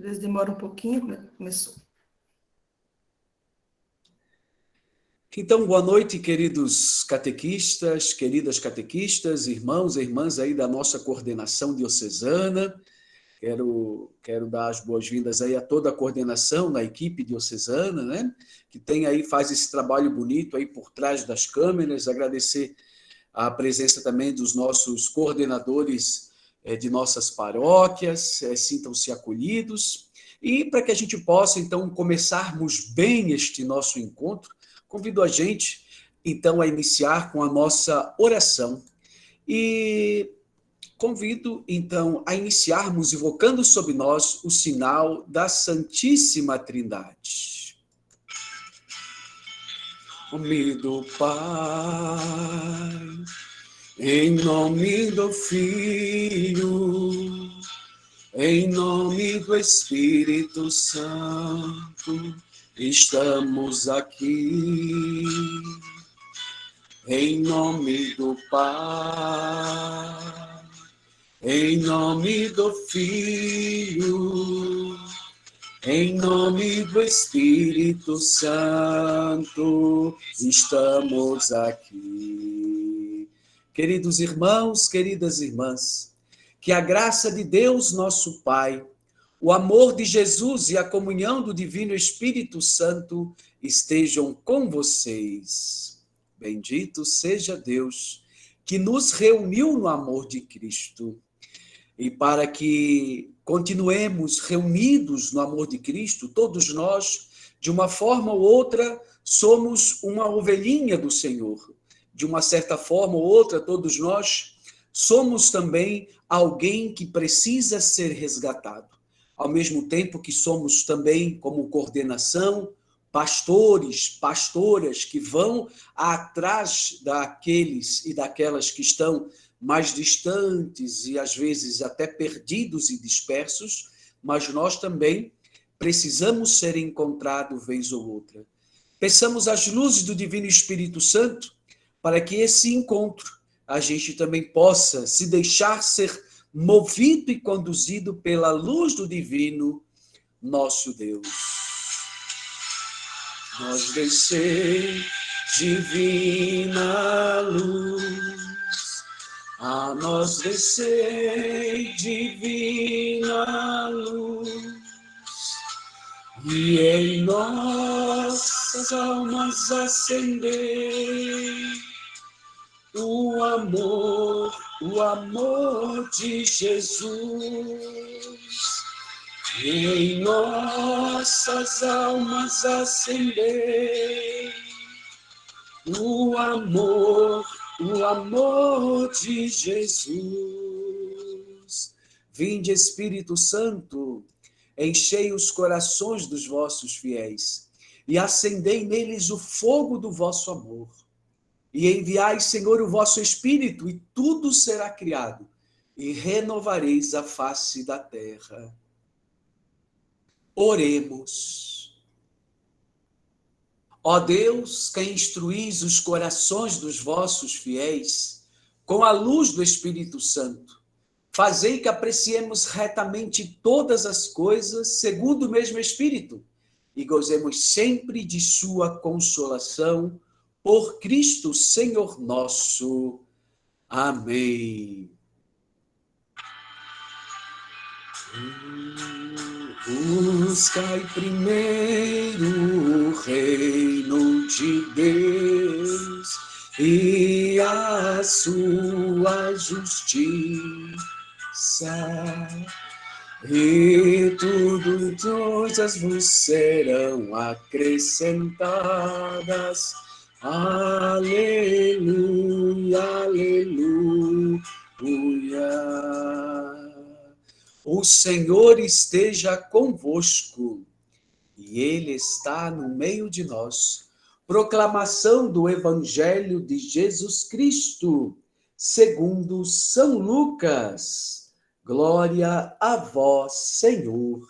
vezes demora um pouquinho, começou. Então, boa noite, queridos catequistas, queridas catequistas, irmãos e irmãs aí da nossa coordenação diocesana. Quero dar as boas-vindas aí a toda a coordenação da equipe diocesana, né? Que tem aí, faz esse trabalho bonito aí por trás das câmeras. Agradecer a presença também dos nossos coordenadores de nossas paróquias, sintam-se acolhidos. E para que a gente possa, então, começarmos bem este nosso encontro, convido a gente, então, a iniciar com a nossa oração. E convido, então, a iniciarmos invocando sobre nós o sinal da Santíssima Trindade. Em nome do Pai, em nome do Filho, em nome do Espírito Santo, estamos aqui. Em nome do Pai, em nome do Filho, em nome do Espírito Santo, estamos aqui. Queridos irmãos, queridas irmãs, que a graça de Deus, nosso Pai, o amor de Jesus e a comunhão do Divino Espírito Santo estejam com vocês. Bendito seja Deus, que nos reuniu no amor de Cristo. E para que continuemos reunidos no amor de Cristo, todos nós, de uma forma ou outra, somos uma ovelhinha do Senhor. De uma certa forma ou outra, todos nós somos também alguém que precisa ser resgatado. Ao mesmo tempo que somos também, como coordenação, pastores, pastoras que vão atrás daqueles e daquelas que estão mais distantes e às vezes até perdidos e dispersos, mas nós também precisamos ser encontrados vez ou outra. Peçamos as luzes do Divino Espírito Santo para que esse encontro a gente também possa se deixar ser movido e conduzido pela luz do Divino nosso Deus. Nós descer divina luz, a nós descer divina luz, e em nossas almas acender o amor de Jesus. Em nossas almas acender o amor de Jesus. Vinde, Espírito Santo, enchei os corações dos vossos fiéis e acendei neles o fogo do vosso amor. E enviai, Senhor, o vosso Espírito, e tudo será criado, e renovareis a face da terra. Oremos. Ó Deus, que instruís os corações dos vossos fiéis com a luz do Espírito Santo, fazei que apreciemos retamente todas as coisas segundo o mesmo Espírito e gozemos sempre de sua consolação por Cristo Senhor nosso. Amém. Buscai primeiro o reino de Deus e a sua justiça, e todas vos serão acrescentadas. Aleluia, aleluia. O Senhor esteja convosco, e Ele está no meio de nós. Proclamação do Evangelho de Jesus Cristo, segundo São Lucas. Glória a vós, Senhor.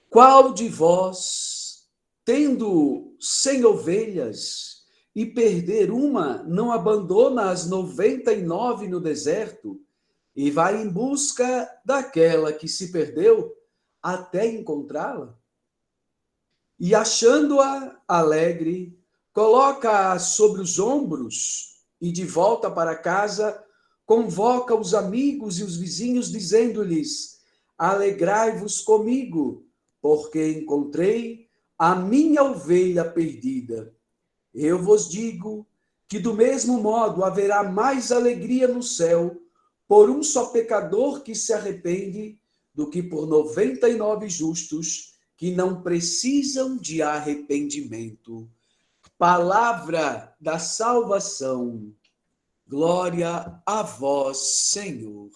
Qual de vós, tendo 100 ovelhas e perder uma, não abandona as 99 no deserto e vai em busca daquela que se perdeu até encontrá-la. E achando-a alegre, coloca-a sobre os ombros e de volta para casa convoca os amigos e os vizinhos dizendo-lhes: alegrai-vos comigo, porque encontrei a minha ovelha perdida. Eu vos digo que do mesmo modo haverá mais alegria no céu por um só pecador que se arrepende do que por 99 justos que não precisam de arrependimento. Palavra da salvação. Glória a vós, Senhor.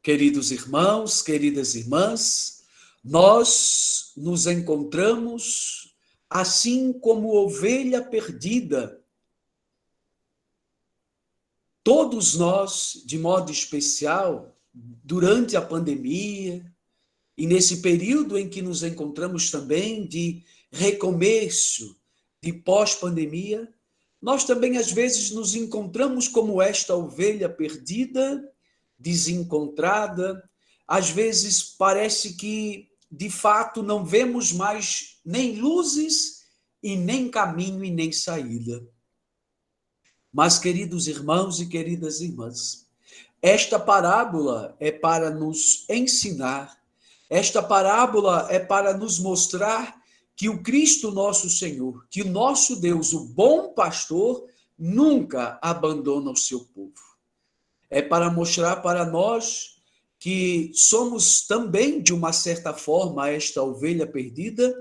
Queridos irmãos, queridas irmãs, nós nos encontramos assim como ovelha perdida. Todos nós, de modo especial, durante a pandemia e nesse período em que nos encontramos também de recomeço, de pós-pandemia, nós também às vezes nos encontramos como esta ovelha perdida, desencontrada. Às vezes parece que, de fato, não vemos mais nem luzes e nem caminho e nem saída. Mas, queridos irmãos e queridas irmãs, esta parábola é para nos ensinar, esta parábola é para nos mostrar que o Cristo nosso Senhor, que o nosso Deus, o bom pastor, nunca abandona o seu povo. É para mostrar para nós que somos também, de uma certa forma, esta ovelha perdida,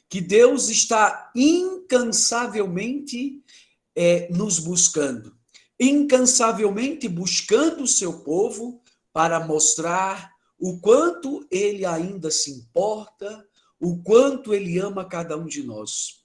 que Deus está incansavelmente nos buscando, incansavelmente buscando o seu povo para mostrar o quanto ele ainda se importa, o quanto ele ama cada um de nós.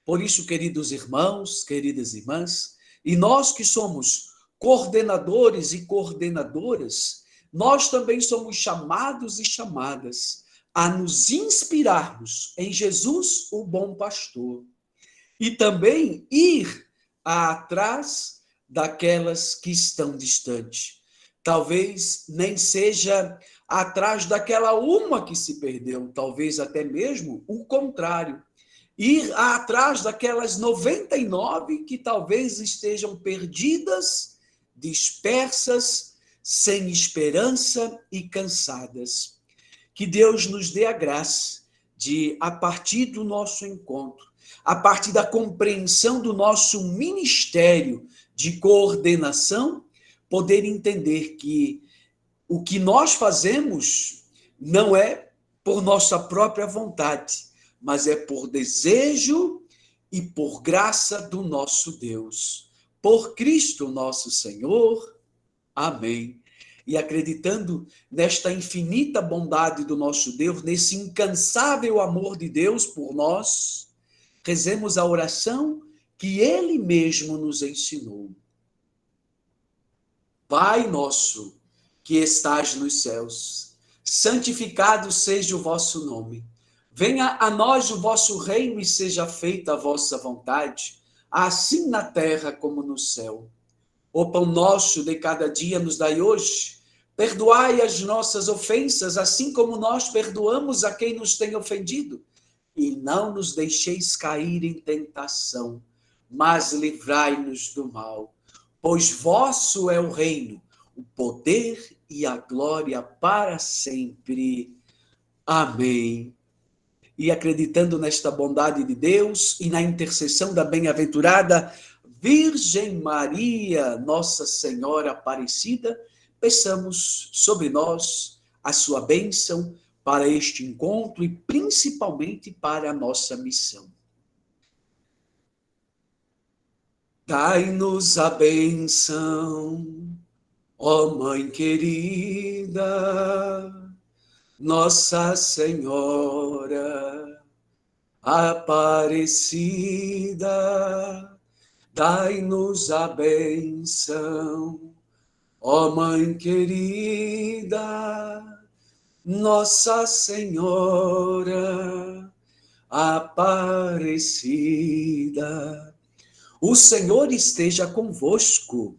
Por isso, queridos irmãos, queridas irmãs, e nós que somos coordenadores e coordenadoras, nós também somos chamados e chamadas a nos inspirarmos em Jesus, o bom pastor, e também ir atrás daquelas que estão distantes. Talvez nem seja atrás daquela uma que se perdeu, talvez até mesmo o contrário. Ir atrás daquelas 99 que talvez estejam perdidas, dispersas, sem esperança e cansadas. Que Deus nos dê a graça de, a partir do nosso encontro, a partir da compreensão do nosso ministério de coordenação, poder entender que o que nós fazemos não é por nossa própria vontade, mas é por desejo e por graça do nosso Deus. Por Cristo nosso Senhor. Amém. E acreditando nesta infinita bondade do nosso Deus, nesse incansável amor de Deus por nós, rezemos a oração que Ele mesmo nos ensinou. Pai nosso, que estás nos céus, santificado seja o vosso nome. Venha a nós o vosso reino e seja feita a vossa vontade, assim na terra como no céu. O pão nosso de cada dia nos dai hoje. Perdoai as nossas ofensas, assim como nós perdoamos a quem nos tem ofendido. E não nos deixeis cair em tentação, mas livrai-nos do mal. Pois vosso é o reino, o poder e a glória para sempre. Amém. E acreditando nesta bondade de Deus e na intercessão da bem-aventurada Virgem Maria, Nossa Senhora Aparecida, peçamos sobre nós a sua bênção para este encontro e principalmente para a nossa missão. Dai-nos a bênção, ó Mãe querida, Nossa Senhora Aparecida, dai-nos a bênção, ó Mãe querida, Nossa Senhora Aparecida. O Senhor esteja convosco,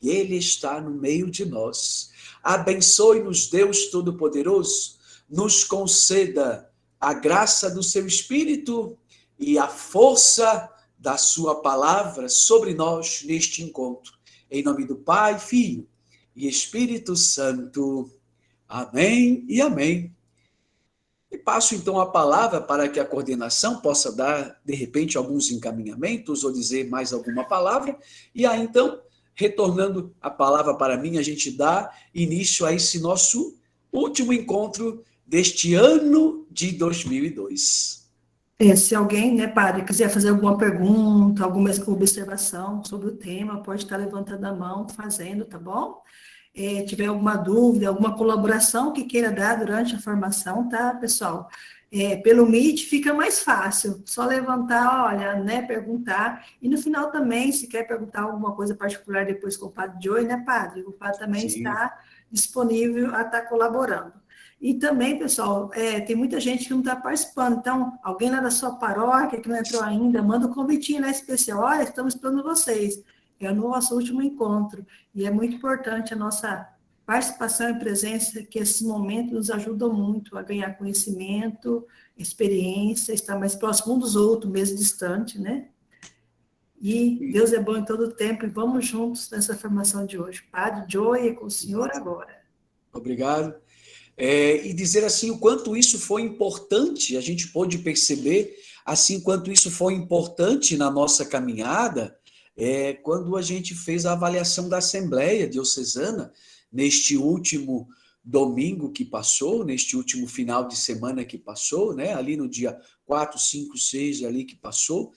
e Ele está no meio de nós. Abençoe-nos, Deus Todo-Poderoso, nos conceda a graça do seu Espírito e a força da sua palavra sobre nós neste encontro. Em nome do Pai, Filho e Espírito Santo. Amém e amém. E passo então a palavra para que a coordenação possa dar, de repente, alguns encaminhamentos ou dizer mais alguma palavra. E aí, então, retornando a palavra para mim, a gente dá início a esse nosso último encontro deste ano de 2002. Se alguém, né, padre, quiser fazer alguma pergunta, alguma observação sobre o tema, pode estar levantando a mão, fazendo, tá bom? Tiver alguma dúvida, alguma colaboração que queira dar durante a formação, tá, pessoal? Pelo Meet fica mais fácil, só levantar, olha, né, perguntar, e no final também, se quer perguntar alguma coisa particular depois com o padre Joey, né, padre? O padre também Sim. está disponível a estar colaborando. E também, pessoal, tem muita gente que não está participando, então, alguém lá da sua paróquia que não entrou ainda, manda um convitinho lá especial, olha, estamos esperando vocês, é o nosso último encontro, e é muito importante a nossa participação e presença, que esses momentos nos ajudam muito a ganhar conhecimento, experiência, estar mais próximo um dos outros, mesmo distante, né? E Deus é bom em todo o tempo, e vamos juntos nessa formação de hoje. Padre Joey, é com o senhor agora. Obrigado. E dizer assim o quanto isso foi importante, a gente pôde perceber assim quanto isso foi importante na nossa caminhada, quando a gente fez a avaliação da Assembleia Diocesana neste último domingo que passou, neste último final de semana que passou, né, ali no dia 4, 5, 6 ali que passou,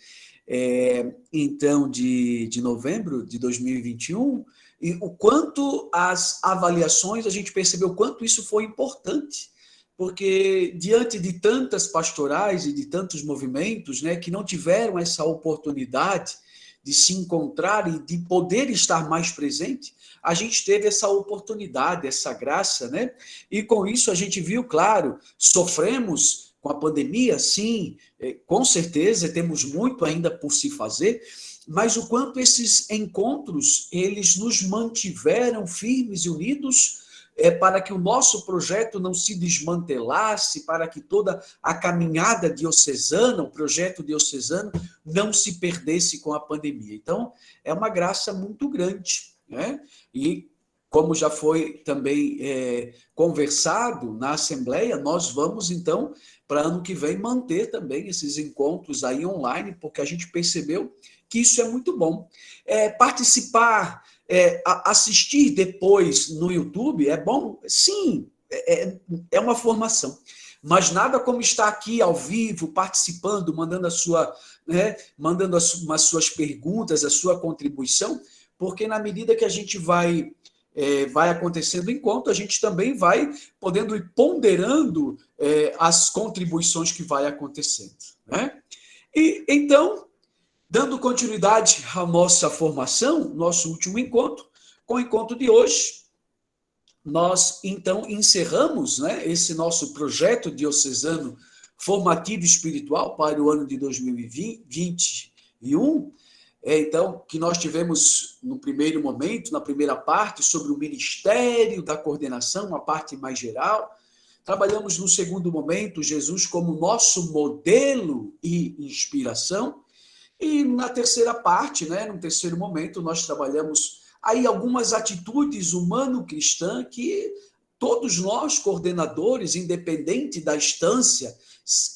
então de novembro de 2021, e o quanto as avaliações, a gente percebeu o quanto isso foi importante, porque diante de tantas pastorais e de tantos movimentos, né, que não tiveram essa oportunidade de se encontrar e de poder estar mais presente, a gente teve essa oportunidade, essa graça, né? E com isso a gente viu, claro, sofremos com a pandemia, sim, com certeza temos muito ainda por se fazer, mas o quanto esses encontros, eles nos mantiveram firmes e unidos para que o nosso projeto não se desmantelasse, para que toda a caminhada diocesana, o projeto diocesano, não se perdesse com a pandemia. Então, é uma graça muito grande, né? E, como já foi também conversado na Assembleia, nós vamos, então, para ano que vem, manter também esses encontros aí online, porque a gente percebeu que isso é muito bom. Participar, assistir depois no YouTube é bom? Sim, é uma formação. Mas nada como estar aqui ao vivo, participando, mandando mandando as suas perguntas, a sua contribuição, porque na medida que a gente vai acontecendo o encontro, a gente também vai podendo ir ponderando as contribuições que vai acontecendo, né? E então, dando continuidade à nossa formação, nosso último encontro, com o encontro de hoje, nós, então, encerramos, né, esse nosso projeto diocesano formativo espiritual para o ano de 2021, então, que nós tivemos no primeiro momento, na primeira parte, sobre o ministério da coordenação, uma parte mais geral. Trabalhamos no segundo momento, Jesus como nosso modelo e inspiração. E na terceira parte, né, no terceiro momento, nós trabalhamos aí algumas atitudes humano-cristã que todos nós, coordenadores, independente da instância,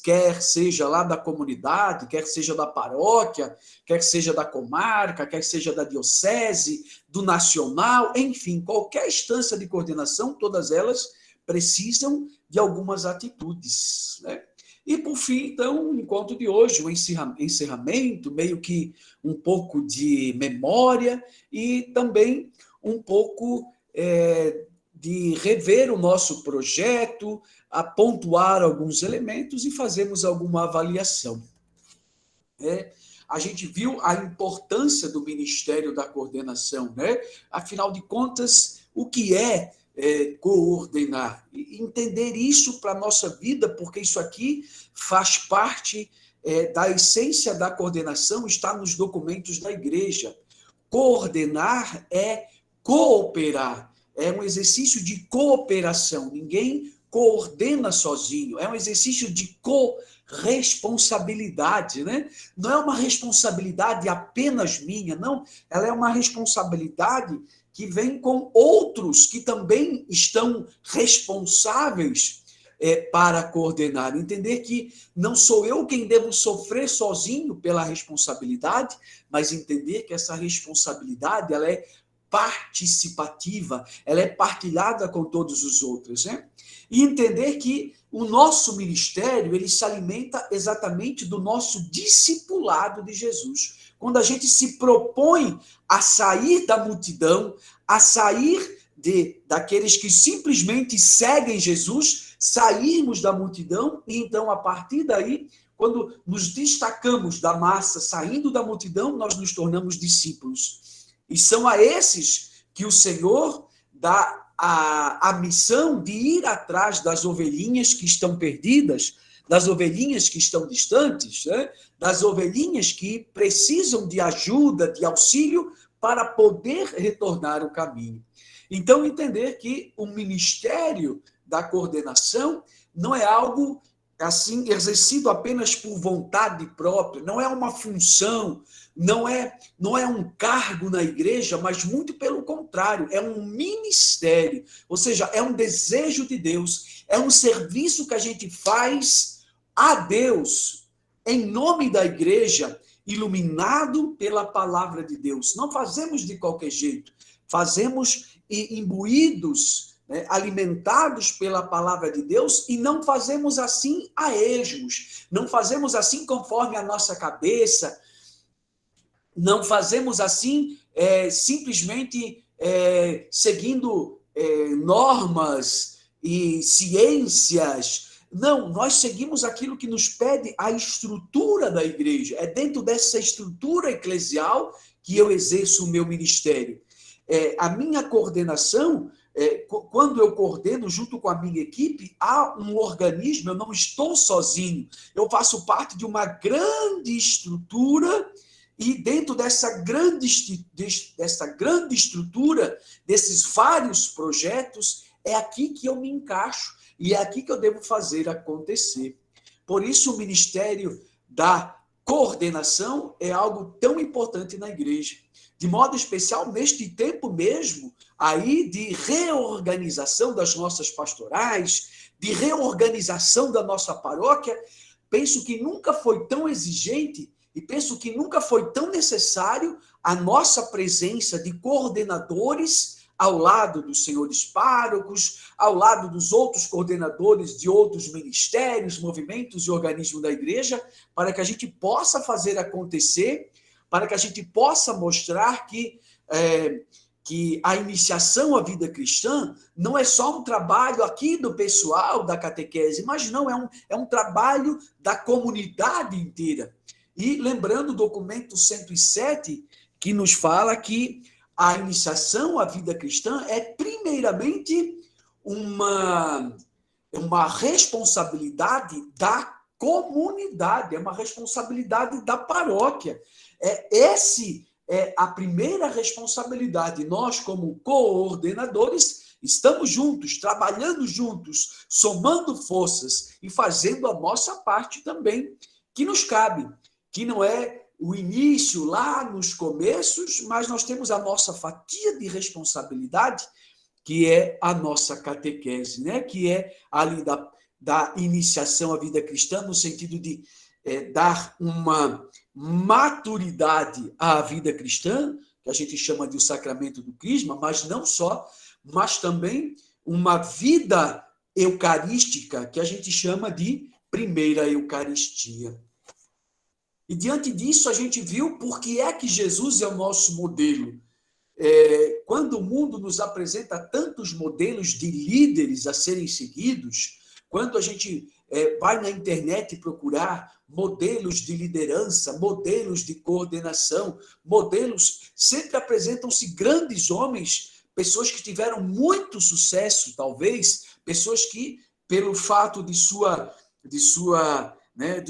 quer seja lá da comunidade, quer seja da paróquia, quer seja da comarca, quer seja da diocese, do nacional, enfim, qualquer instância de coordenação, todas elas precisam de algumas atitudes, né? E, por fim, então, o encontro de hoje, o encerramento, meio que um pouco de memória e também um pouco de rever o nosso projeto, a pontuar alguns elementos e fazermos alguma avaliação. A gente viu a importância do Ministério da Coordenação, né? Afinal de contas, o que é coordenar? E entender isso para a nossa vida, porque isso aqui faz parte da essência da coordenação, está nos documentos da igreja. Coordenar é cooperar. É um exercício de cooperação. Ninguém coordena sozinho. É um exercício de corresponsabilidade, né? Não é uma responsabilidade apenas minha, não. Ela é uma responsabilidade que vem com outros que também estão responsáveis para coordenar. Entender que não sou eu quem devo sofrer sozinho pela responsabilidade, mas entender que essa responsabilidade ela é participativa, ela é partilhada com todos os outros, né? E entender que o nosso ministério, ele se alimenta exatamente do nosso discipulado de Jesus. Quando a gente se propõe a sair da multidão, a sair daqueles que simplesmente seguem Jesus, sairmos da multidão, e então, a partir daí, quando nos destacamos da massa, saindo da multidão, nós nos tornamos discípulos. E são a esses que o Senhor dá a missão de ir atrás das ovelhinhas que estão perdidas, das ovelhinhas que estão distantes, né? Das ovelhinhas que precisam de ajuda, de auxílio, para poder retornar o caminho. Então, entender que o ministério da coordenação não é algo assim exercido apenas por vontade própria, não é uma função, não é um cargo na igreja, mas muito pelo contrário, é um ministério, ou seja, é um desejo de Deus, é um serviço que a gente faz a Deus, em nome da igreja, iluminado pela palavra de Deus. Não fazemos de qualquer jeito, fazemos imbuídos, né, alimentados pela palavra de Deus, e não fazemos assim a esmos, não fazemos assim conforme a nossa cabeça, não fazemos assim simplesmente seguindo normas e ciências. Não, nós seguimos aquilo que nos pede a estrutura da igreja. É dentro dessa estrutura eclesial que eu exerço o meu ministério. A minha coordenação, quando eu coordeno junto com a minha equipe, há um organismo, eu não estou sozinho, eu faço parte de uma grande estrutura, e dentro dessa grande estrutura, desses vários projetos, é aqui que eu me encaixo, e é aqui que eu devo fazer acontecer. Por isso, o ministério da coordenação é algo tão importante na igreja. De modo especial, neste tempo mesmo, aí de reorganização das nossas pastorais, de reorganização da nossa paróquia, penso que nunca foi tão exigente e penso que nunca foi tão necessário a nossa presença de coordenadores ao lado dos senhores párocos, ao lado dos outros coordenadores de outros ministérios, movimentos e organismos da igreja, para que a gente possa fazer acontecer, para que a gente possa mostrar que a iniciação à vida cristã não é só um trabalho aqui do pessoal da catequese, mas não, é um trabalho da comunidade inteira. E lembrando o documento 107, que nos fala que a iniciação à vida cristã é primeiramente uma responsabilidade da comunidade, é uma responsabilidade da paróquia. Essa é a primeira responsabilidade. Nós, como coordenadores, estamos juntos, trabalhando juntos, somando forças e fazendo a nossa parte também, que nos cabe, que não é o início lá nos começos, mas nós temos a nossa fatia de responsabilidade, que é a nossa catequese, né? Que é ali da iniciação à vida cristã, no sentido de dar uma maturidade à vida cristã, que a gente chama de o sacramento do crisma, mas não só, mas também uma vida eucarística, que a gente chama de primeira Eucaristia. E diante disso, a gente viu por que é que Jesus é o nosso modelo. Quando o mundo nos apresenta tantos modelos de líderes a serem seguidos, quando a gente vai na internet procurar modelos de liderança, modelos de coordenação, modelos, sempre apresentam-se grandes homens, pessoas que tiveram muito sucesso, talvez, pessoas que, pelo fato do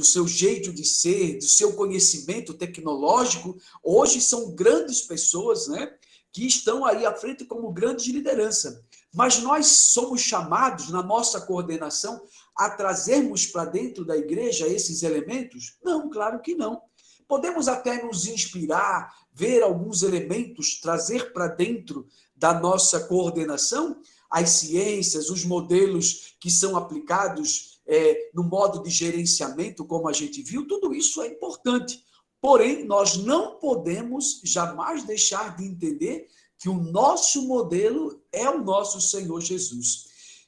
seu jeito de ser, do seu conhecimento tecnológico, hoje são grandes pessoas, né, que estão aí à frente como grandes liderança. Mas nós somos chamados, na nossa coordenação, a trazermos para dentro da igreja esses elementos? Não, claro que não. Podemos até nos inspirar, ver alguns elementos, trazer para dentro da nossa coordenação as ciências, os modelos que são aplicados no modo de gerenciamento, como a gente viu, tudo isso é importante. Porém, nós não podemos jamais deixar de entender que o nosso modelo é o nosso Senhor Jesus.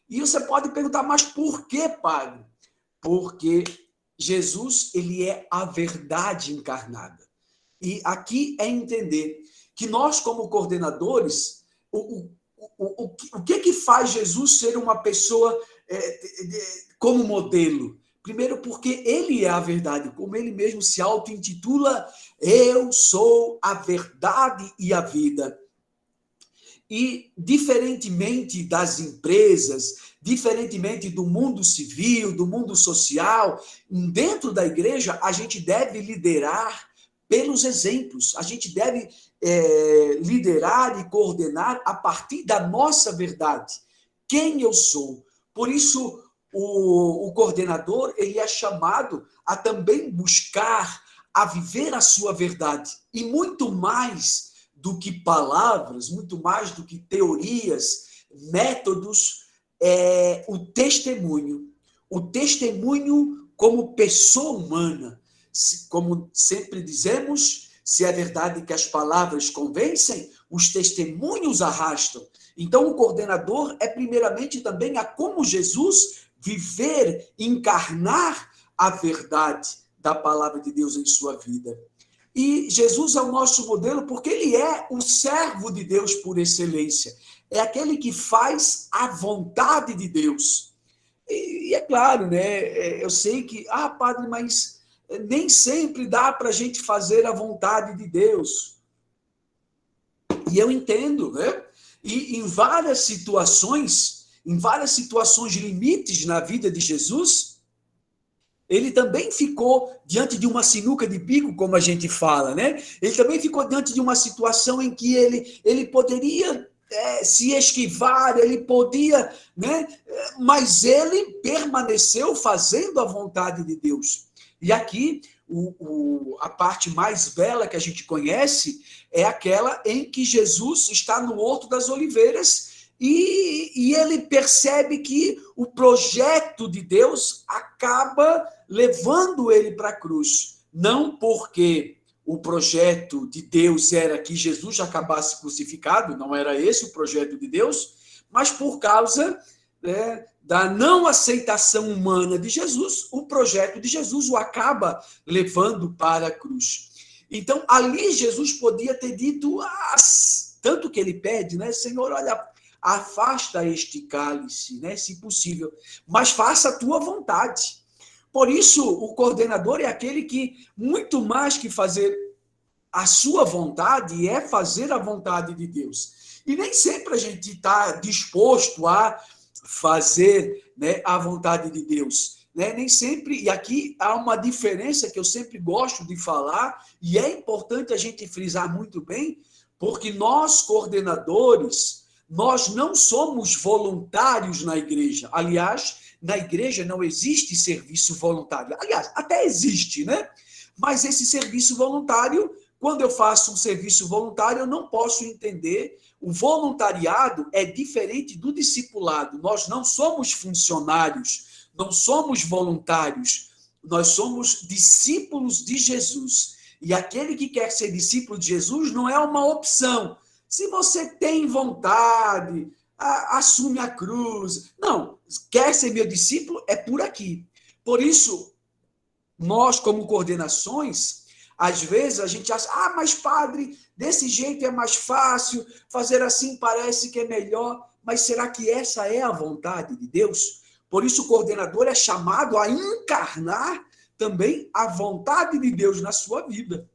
E você pode perguntar, mas por que, padre? Porque Jesus, ele é a verdade encarnada. E aqui é entender que nós, como coordenadores, o que faz Jesus ser uma pessoa como modelo? Primeiro, porque ele é a verdade, como ele mesmo se auto-intitula, eu sou a verdade e a vida. E, diferentemente das empresas, diferentemente do mundo civil, do mundo social, dentro da igreja, a gente deve liderar pelos exemplos. A gente deve liderar e coordenar a partir da nossa verdade. Quem eu sou? Por isso, o coordenador, ele é chamado a também buscar, a viver a sua verdade. E muito mais do que palavras, muito mais do que teorias, métodos, o testemunho. O testemunho como pessoa humana. Como sempre dizemos, se é verdade que as palavras convencem, os testemunhos arrastam. Então, o coordenador é primeiramente também a como Jesus viver, encarnar a verdade da palavra de Deus em sua vida. E Jesus é o nosso modelo porque ele é o servo de Deus por excelência. É aquele que faz a vontade de Deus. E é claro, né? Eu sei que, padre, mas nem sempre dá para a gente fazer a vontade de Deus. E eu entendo, né? E em várias situações limites na vida de Jesus, ele também ficou diante de uma sinuca de bico, como a gente fala, né? Ele também ficou diante de uma situação em que ele poderia se esquivar, ele podia, né? Mas ele permaneceu fazendo a vontade de Deus. E aqui, a parte mais bela que a gente conhece é aquela em que Jesus está no Horto das Oliveiras e ele percebe que o projeto de Deus acaba levando ele para a cruz. Não porque o projeto de Deus era que Jesus acabasse crucificado, não era esse o projeto de Deus, mas por causa da não aceitação humana de Jesus, o projeto de Jesus o acaba levando para a cruz. Então, ali Jesus podia ter dito, tanto que ele pede, né? Senhor, olha, afasta este cálice, né, se possível, mas faça a tua vontade. Por isso, o coordenador é aquele que, muito mais que fazer a sua vontade, é fazer a vontade de Deus. E nem sempre a gente está disposto a fazer, né, a vontade de Deus. Né? Nem sempre, e aqui há uma diferença que eu sempre gosto de falar, e é importante a gente frisar muito bem, porque nós, coordenadores, nós não somos voluntários na igreja. Aliás, na igreja não existe serviço voluntário. Aliás, até existe, né? Mas esse serviço voluntário, quando eu faço um serviço voluntário, eu não posso entender. O voluntariado é diferente do discipulado. Nós não somos funcionários, não somos voluntários. Nós somos discípulos de Jesus. E aquele que quer ser discípulo de Jesus não é uma opção. Se você tem vontade, assume a cruz. Não, quer ser meu discípulo, é por aqui. Por isso, nós, como coordenações, às vezes a gente acha, mas padre, desse jeito é mais fácil, fazer assim parece que é melhor, mas será que essa é a vontade de Deus? Por isso o coordenador é chamado a encarnar também a vontade de Deus na sua vida.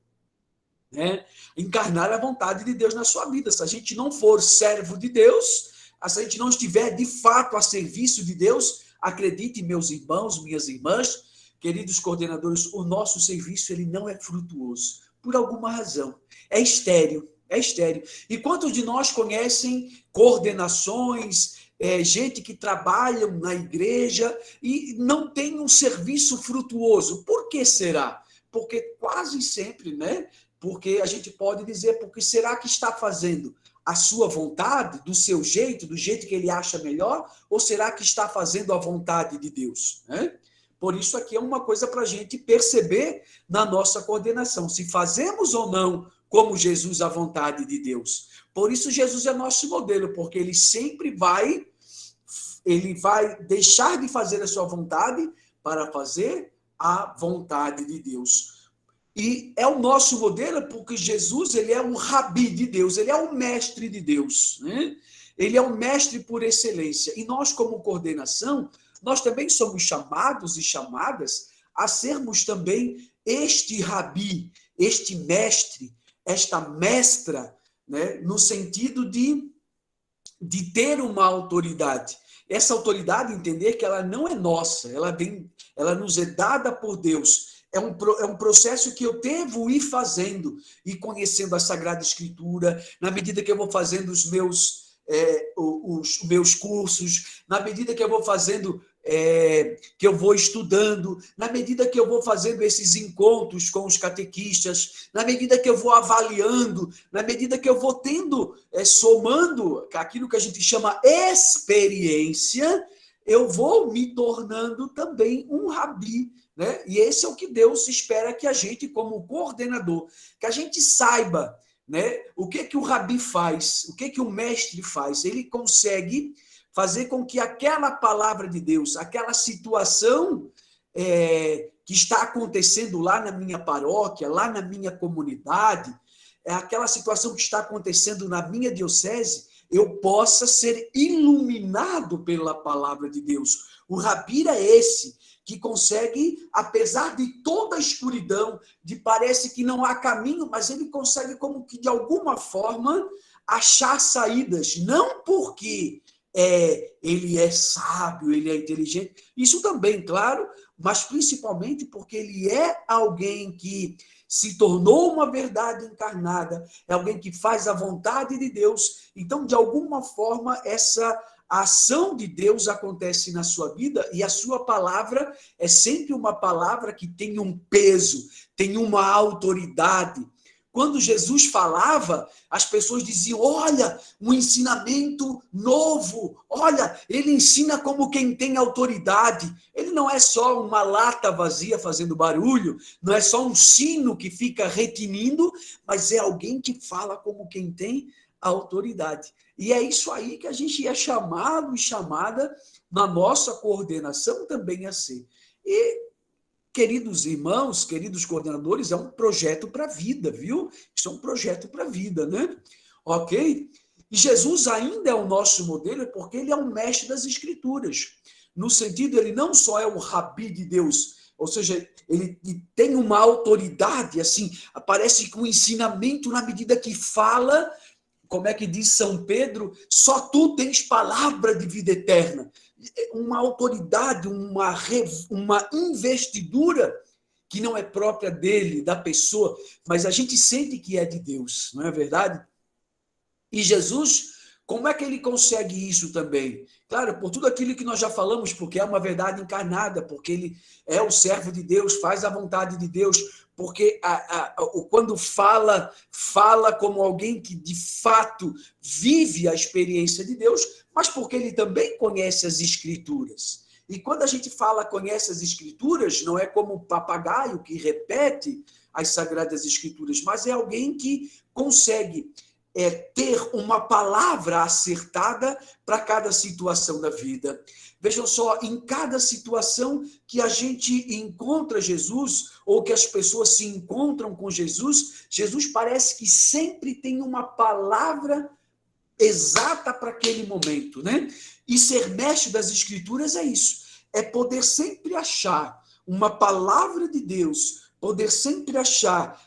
Né? Encarnar a vontade de Deus na sua vida. Se a gente não for servo de Deus, se a gente não estiver de fato a serviço de Deus, acredite, meus irmãos, minhas irmãs, queridos coordenadores, o nosso serviço ele não é frutuoso, por alguma razão. É estéril, É estéril. E quantos de nós conhecem coordenações, gente que trabalha na igreja e não tem um serviço frutuoso? Por que será? Porque quase sempre, né? Porque a gente pode dizer, porque será que está fazendo a sua vontade, do seu jeito, do jeito que ele acha melhor, ou será que está fazendo a vontade de Deus? Né? Por isso aqui é uma coisa para a gente perceber na nossa coordenação, se fazemos ou não como Jesus a vontade de Deus. Por isso Jesus é nosso modelo, porque ele sempre vai deixar de fazer a sua vontade para fazer a vontade de Deus. E é o nosso modelo porque Jesus, ele é um rabi de Deus, ele é um mestre de Deus, né? Ele é um mestre por excelência. E nós, como coordenação, nós também somos chamados e chamadas a sermos também este rabi, este mestre, esta mestra, né? No sentido de ter uma autoridade. Essa autoridade, entender que ela não é nossa, ela nos é dada por Deus. É um processo que eu devo ir fazendo e conhecendo a Sagrada Escritura, na medida que eu vou fazendo os meus cursos, na medida que eu vou fazendo, que eu vou estudando, na medida que eu vou fazendo esses encontros com os catequistas, na medida que eu vou avaliando, na medida que eu vou tendo, somando aquilo que a gente chama experiência, eu vou me tornando também um rabi, né? E esse é o que Deus espera que a gente, como coordenador, que a gente saiba, né? O que o rabi faz, o que o mestre faz. Ele consegue fazer com que aquela palavra de Deus, aquela situação que está acontecendo lá na minha paróquia, lá na minha comunidade, aquela situação que está acontecendo na minha diocese, eu possa ser iluminado pela palavra de Deus. O rabi é esse que consegue, apesar de toda a escuridão, de parece que não há caminho, mas ele consegue como que de alguma forma achar saídas, não porque ele é sábio, ele é inteligente, isso também, claro, mas principalmente porque ele é alguém que se tornou uma verdade encarnada, é alguém que faz a vontade de Deus. Então, de alguma forma, a ação de Deus acontece na sua vida e a sua palavra é sempre uma palavra que tem um peso, tem uma autoridade. Quando Jesus falava, as pessoas diziam, olha, um ensinamento novo, olha, ele ensina como quem tem autoridade. Ele não é só uma lata vazia fazendo barulho, não é só um sino que fica retinindo, mas é alguém que fala como quem tem autoridade. E é isso aí que a gente é chamado e chamada na nossa coordenação também a ser. E, queridos irmãos, queridos coordenadores, é um projeto para a vida, viu? Isso é um projeto para a vida, né? Ok? E Jesus ainda é o nosso modelo porque ele é um mestre das Escrituras. No sentido, ele não só é o rabi de Deus, ou seja, ele tem uma autoridade, assim, aparece com ensinamento na medida que fala. Como é que diz São Pedro? Só tu tens palavra de vida eterna. Uma autoridade, uma investidura que não é própria dele, da pessoa, mas a gente sente que é de Deus, não é verdade? E Jesus, como é que ele consegue isso também? Claro, por tudo aquilo que nós já falamos, porque é uma verdade encarnada, porque ele é o servo de Deus, faz a vontade de Deus, porque quando fala como alguém que de fato vive a experiência de Deus, mas porque ele também conhece as Escrituras. E quando a gente fala conhece as Escrituras, não é como um papagaio que repete as Sagradas Escrituras, mas é alguém que consegue ter uma palavra acertada para cada situação da vida. Vejam só, em cada situação que a gente encontra Jesus, ou que as pessoas se encontram com Jesus, Jesus parece que sempre tem uma palavra exata para aquele momento, né? E ser mestre das Escrituras é isso, é poder sempre achar uma palavra de Deus, poder sempre achar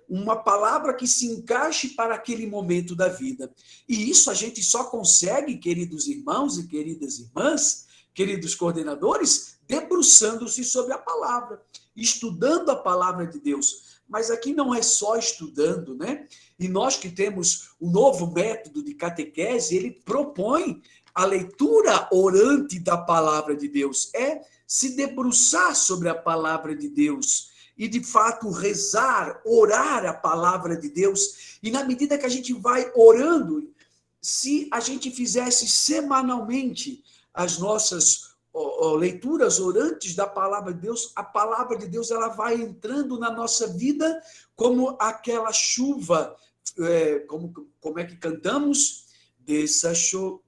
uma palavra que se encaixe para aquele momento da vida. E isso a gente só consegue, queridos irmãos e queridas irmãs, queridos coordenadores, debruçando-se sobre a palavra. estudando a palavra de Deus. Mas aqui não é só estudando, né? E nós que temos o novo método de catequese, ele propõe a leitura orante da palavra de Deus. É se debruçar sobre a palavra de Deus e, de fato, rezar, orar a palavra de Deus. E na medida que a gente vai orando, se a gente fizesse semanalmente as nossas leituras orantes da palavra de Deus, a palavra de Deus ela vai entrando na nossa vida como aquela chuva, como é que cantamos? Desça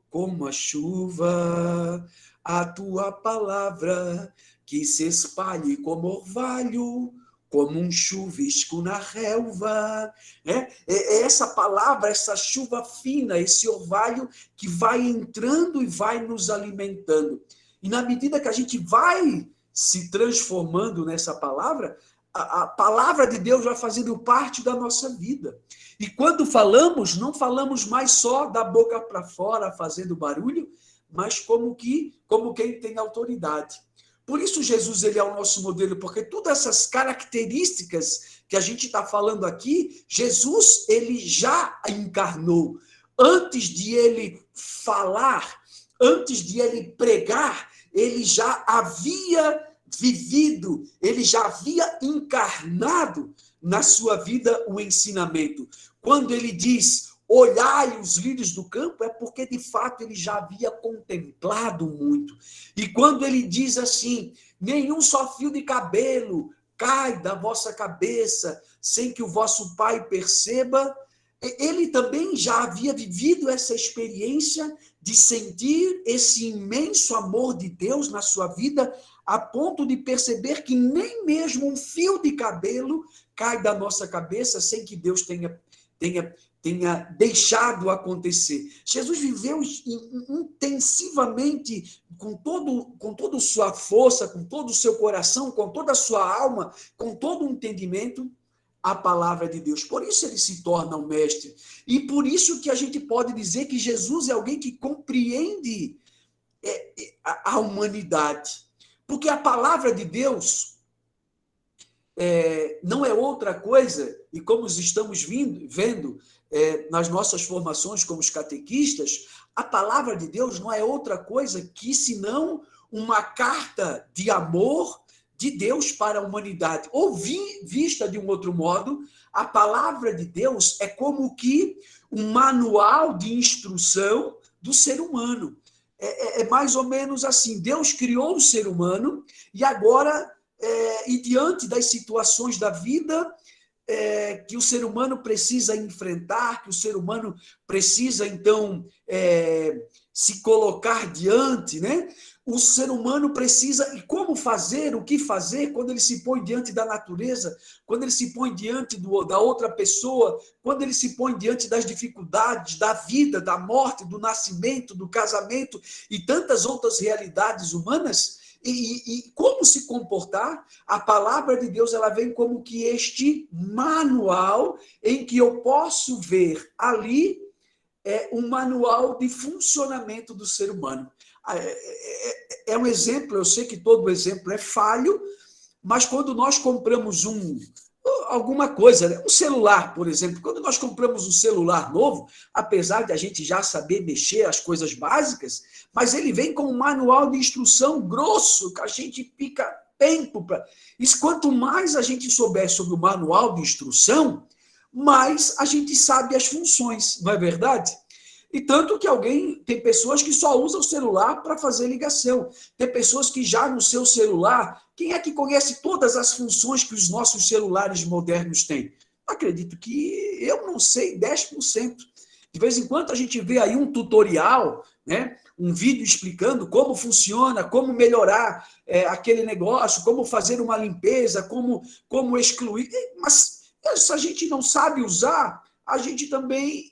como a chuva, a tua palavra, que se espalhe como orvalho, como um chuvisco na relva. É essa palavra, essa chuva fina, esse orvalho que vai entrando e vai nos alimentando. E na medida que a gente vai se transformando nessa palavra, a palavra de Deus vai fazendo parte da nossa vida. E quando falamos, não falamos mais só da boca para fora, fazendo barulho, mas como quem tem autoridade. Por isso Jesus ele é o nosso modelo, porque todas essas características que a gente está falando aqui, Jesus ele já encarnou. Antes de ele falar, antes de ele pregar, ele já havia vivido, ele já havia encarnado na sua vida o ensinamento. Quando ele diz, olhai os lírios do campo, é porque, de fato, ele já havia contemplado muito. E quando ele diz assim, nenhum só fio de cabelo cai da vossa cabeça sem que o vosso Pai perceba, ele também já havia vivido essa experiência de sentir esse imenso amor de Deus na sua vida, a ponto de perceber que nem mesmo um fio de cabelo cai da nossa cabeça sem que Deus tenha deixado acontecer. Jesus viveu intensivamente, com toda a sua força, com todo o seu coração, com toda a sua alma, com todo o entendimento, a palavra de Deus. Por isso ele se torna um mestre. E por isso que a gente pode dizer que Jesus é alguém que compreende a humanidade. Porque a palavra de Deus não é outra coisa, e como estamos vendo nas nossas formações como os catequistas, a palavra de Deus não é outra coisa que senão uma carta de amor de Deus para a humanidade. Ou vista de um outro modo, a palavra de Deus é como que um manual de instrução do ser humano. É mais ou menos assim, Deus criou o ser humano e agora, e diante das situações da vida que o ser humano precisa enfrentar, que o ser humano precisa, então, se colocar diante, né? O ser humano precisa, e como fazer, o que fazer quando ele se põe diante da natureza, quando ele se põe diante da outra pessoa, quando ele se põe diante das dificuldades da vida, da morte, do nascimento, do casamento e tantas outras realidades humanas, e como se comportar. A palavra de Deus ela vem como que este manual em que eu posso ver ali um manual de funcionamento do ser humano. É um exemplo, eu sei que todo exemplo é falho, mas quando nós compramos alguma coisa, né? Um celular, por exemplo, quando nós compramos um celular novo, apesar de a gente já saber mexer as coisas básicas, mas ele vem com um manual de instrução grosso, que a gente fica tempo para... Isso, quanto mais a gente souber sobre o manual de instrução, mais a gente sabe as funções, não é verdade? E tanto que tem pessoas que só usam o celular para fazer ligação. Tem pessoas que já no seu celular, quem é que conhece todas as funções que os nossos celulares modernos têm? Acredito que eu não sei 10%. De vez em quando a gente vê aí um tutorial, né? Um vídeo explicando como funciona, como melhorar aquele negócio, como fazer uma limpeza, como excluir. Mas se a gente não sabe usar, a gente também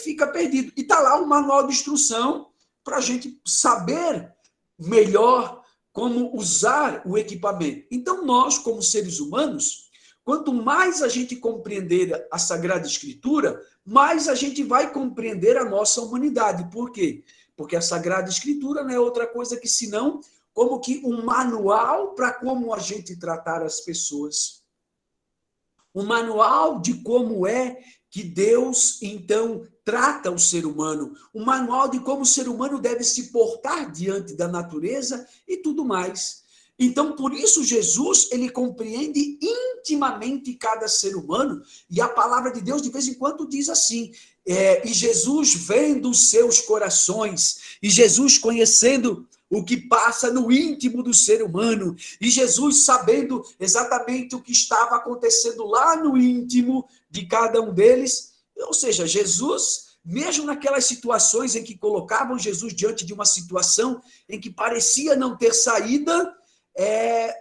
fica perdido. E está lá um manual de instrução para a gente saber melhor como usar o equipamento. Então, nós, como seres humanos, quanto mais a gente compreender a Sagrada Escritura, mais a gente vai compreender a nossa humanidade. Por quê? Porque a Sagrada Escritura não é outra coisa que senão como que um manual para como a gente tratar as pessoas. Um manual de como é que Deus, então, trata o ser humano. Um manual de como o ser humano deve se portar diante da natureza e tudo mais. Então, por isso, Jesus, ele compreende intimamente cada ser humano, e a palavra de Deus, de vez em quando, diz assim, e Jesus vendo os seus corações, e Jesus conhecendo o que passa no íntimo do ser humano, e Jesus sabendo exatamente o que estava acontecendo lá no íntimo de cada um deles, ou seja, Jesus, mesmo naquelas situações em que colocavam Jesus diante de uma situação em que parecia não ter saída,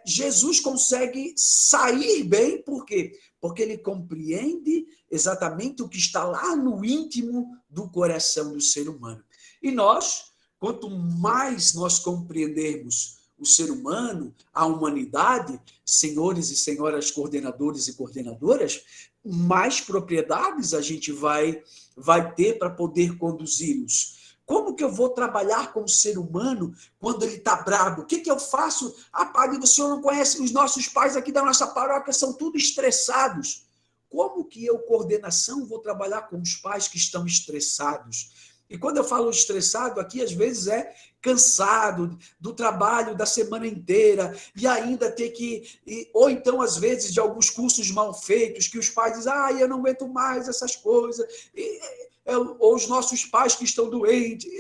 Jesus consegue sair bem, por quê? Porque ele compreende exatamente o que está lá no íntimo do coração do ser humano. E nós, quanto mais nós compreendermos o ser humano, a humanidade, senhores e senhoras coordenadores e coordenadoras, mais propriedades a gente vai ter para poder conduzi-los. Como que eu vou trabalhar com o ser humano quando ele está bravo? O que eu faço? Padre, o senhor não conhece? Os nossos pais aqui da nossa paróquia são tudo estressados. Como que eu, coordenação, vou trabalhar com os pais que estão estressados? E quando eu falo estressado aqui, às vezes é cansado do trabalho da semana inteira e ainda ter que... Ou então, às vezes, de alguns cursos mal feitos, que os pais dizem, eu não aguento mais essas coisas... ou os nossos pais que estão doentes.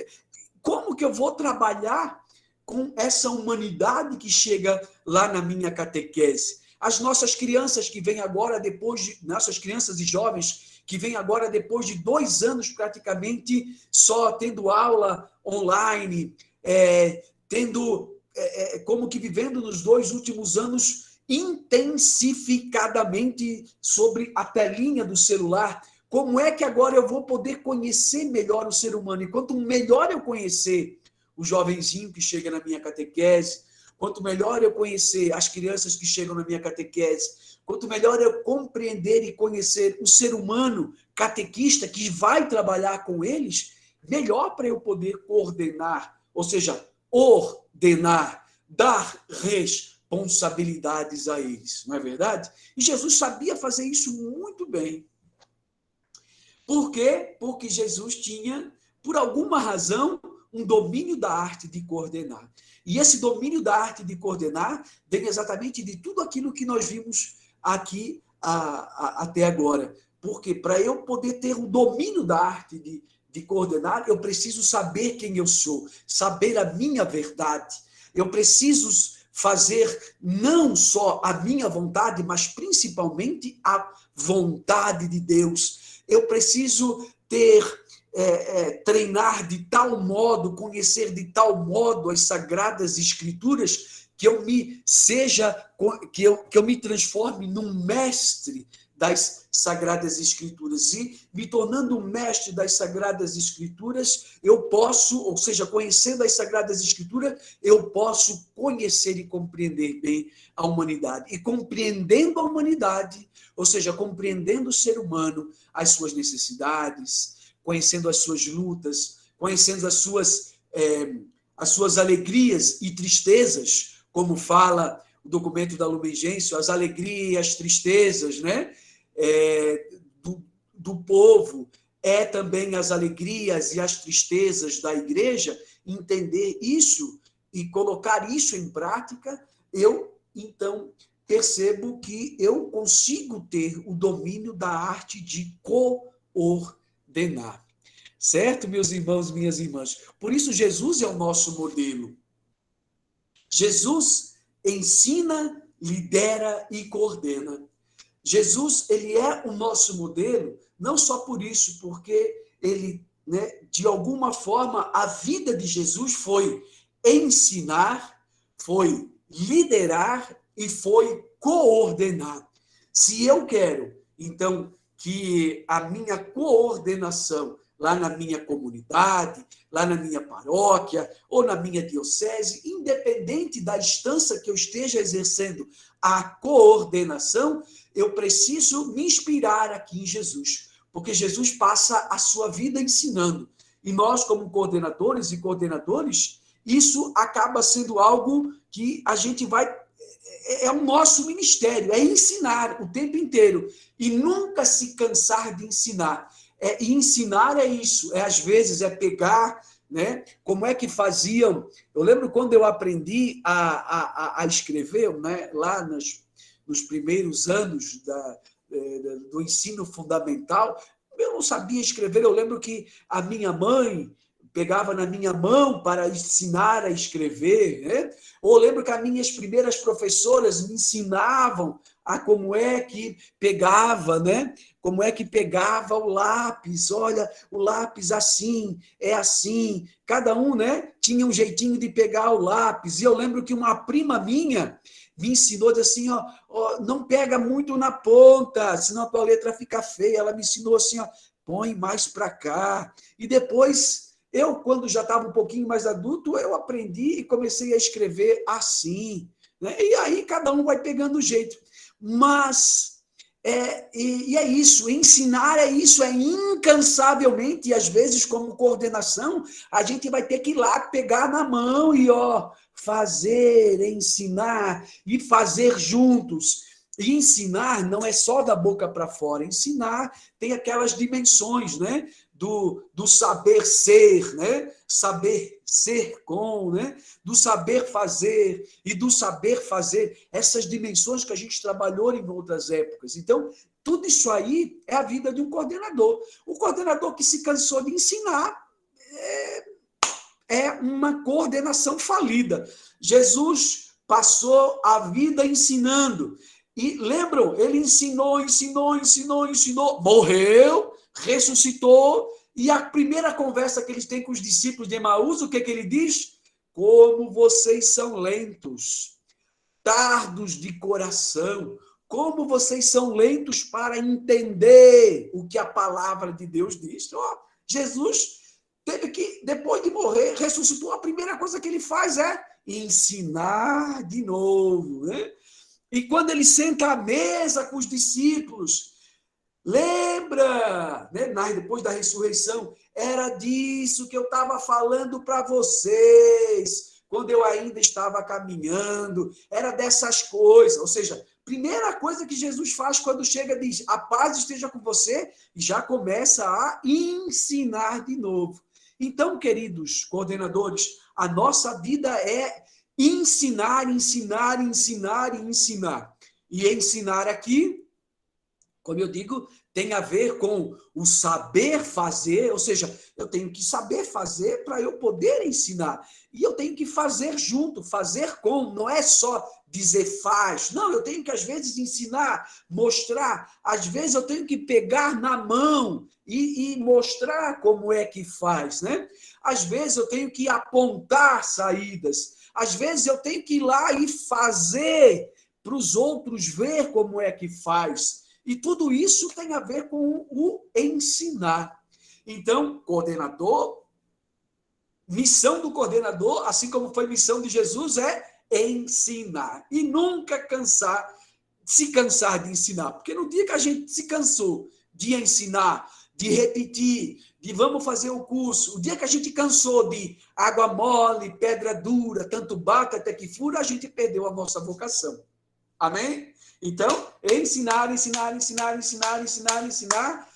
Como que eu vou trabalhar com essa humanidade que chega lá na minha catequese? As nossas crianças que vêm agora nossas crianças e jovens que vêm agora depois de 2 anos praticamente só tendo aula online, como que vivendo nos 2 últimos anos intensificadamente sobre a telinha do celular. Como é que agora eu vou poder conhecer melhor o ser humano? E quanto melhor eu conhecer o jovenzinho que chega na minha catequese, quanto melhor eu conhecer as crianças que chegam na minha catequese, quanto melhor eu compreender e conhecer o ser humano catequista que vai trabalhar com eles, melhor para eu poder coordenar, ou seja, ordenar, dar responsabilidades a eles, não é verdade? E Jesus sabia fazer isso muito bem. Por quê? Porque Jesus tinha, por alguma razão, um domínio da arte de coordenar. E esse domínio da arte de coordenar vem exatamente de tudo aquilo que nós vimos aqui até agora. Porque para eu poder ter o domínio da arte de coordenar, eu preciso saber quem eu sou, saber a minha verdade. Eu preciso fazer não só a minha vontade, mas principalmente a vontade de Deus. Eu preciso treinar de tal modo, conhecer de tal modo as Sagradas Escrituras, que eu me transforme num mestre das Sagradas Escrituras. E, me tornando um mestre das Sagradas Escrituras, eu posso, ou seja, conhecendo as Sagradas Escrituras, eu posso conhecer e compreender bem a humanidade. E compreendendo a humanidade, ou seja, compreendendo o ser humano, as suas necessidades, conhecendo as suas lutas, conhecendo as suas alegrias e tristezas, como fala o documento da Lumen Gentium, as alegrias e as tristezas, né? Do povo, também as alegrias e as tristezas da igreja. Entender isso e colocar isso em prática, eu, então, percebo que eu consigo ter o domínio da arte de coordenar. Certo, meus irmãos e minhas irmãs? Por isso, Jesus é o nosso modelo. Jesus ensina, lidera e coordena. Jesus, ele é o nosso modelo, não só por isso, porque ele, de alguma forma, a vida de Jesus foi ensinar, foi liderar e foi coordenar. Se eu quero, então, que a minha coordenação lá na minha comunidade, lá na minha paróquia ou na minha diocese, independente da instância que eu esteja exercendo a coordenação, eu preciso me inspirar aqui em Jesus, porque Jesus passa a sua vida ensinando. E nós, como coordenadores e coordenadores, isso acaba sendo algo que a gente vai... É o nosso ministério, é ensinar o tempo inteiro. E nunca se cansar de ensinar. E ensinar é isso, às vezes é pegar, né? Como é que faziam... Eu lembro quando eu aprendi a escrever, né? Lá nos primeiros anos do ensino fundamental, eu não sabia escrever. Eu lembro que a minha mãe pegava na minha mão para ensinar a escrever, né? Ou lembro que as minhas primeiras professoras me ensinavam a como é que pegava, né? Como é que pegava o lápis. Olha, o lápis assim, é assim. Cada um, né, tinha um jeitinho de pegar o lápis. E eu lembro que uma prima minha me ensinou assim, ó, não pega muito na ponta, senão a tua letra fica feia. Ela me ensinou assim, ó, põe mais para cá. E depois, eu, quando já estava um pouquinho mais adulto, eu aprendi e comecei a escrever assim, né? E aí cada um vai pegando o jeito. Mas é isso, ensinar é isso, é incansavelmente, e às vezes, como coordenação, a gente vai ter que ir lá pegar na mão e fazer, ensinar e fazer juntos. E ensinar não é só da boca para fora, ensinar tem aquelas dimensões, né? Do saber ser, né? Saber ser com, né? Do saber fazer e do saber fazer, essas dimensões que a gente trabalhou em outras épocas. Então, tudo isso aí é a vida de um coordenador. O coordenador que se cansou de ensinar é uma coordenação falida. Jesus passou a vida ensinando. E lembram? Ele ensinou, morreu, ressuscitou, e a primeira conversa que eles têm com os discípulos de Emaús, o que ele diz? Como vocês são lentos, tardos de coração, como vocês são lentos para entender o que a palavra de Deus diz. Jesus teve que, depois de morrer, ressuscitou, a primeira coisa que ele faz é ensinar de novo, né? E quando ele senta à mesa com os discípulos, lembra, né, depois da ressurreição, era disso que eu estava falando para vocês, quando eu ainda estava caminhando, era dessas coisas. Ou seja, primeira coisa que Jesus faz quando chega, diz, a paz esteja com você, e já começa a ensinar de novo. Então, queridos coordenadores, a nossa vida é ensinar, ensinar, ensinar e ensinar. E ensinar aqui, como eu digo, tem a ver com o saber fazer, ou seja, eu tenho que saber fazer para eu poder ensinar. E eu tenho que fazer junto, fazer com, não é só dizer faz. Não, eu tenho que, às vezes, ensinar, mostrar. Às vezes, eu tenho que pegar na mão e mostrar como é que faz, né? Às vezes, eu tenho que apontar saídas. Às vezes, eu tenho que ir lá e fazer para os outros ver como é que faz. E tudo isso tem a ver com o ensinar. Então, coordenador, missão do coordenador, assim como foi missão de Jesus, é ensinar. E nunca se cansar de ensinar. Porque no dia que a gente se cansou de ensinar, de repetir, de vamos fazer o curso, o dia que a gente cansou de água mole, pedra dura, tanto bate até que fura, a gente perdeu a nossa vocação. Amém? Então, ensinar, ensinar, ensinar, ensinar, ensinar, ensinar,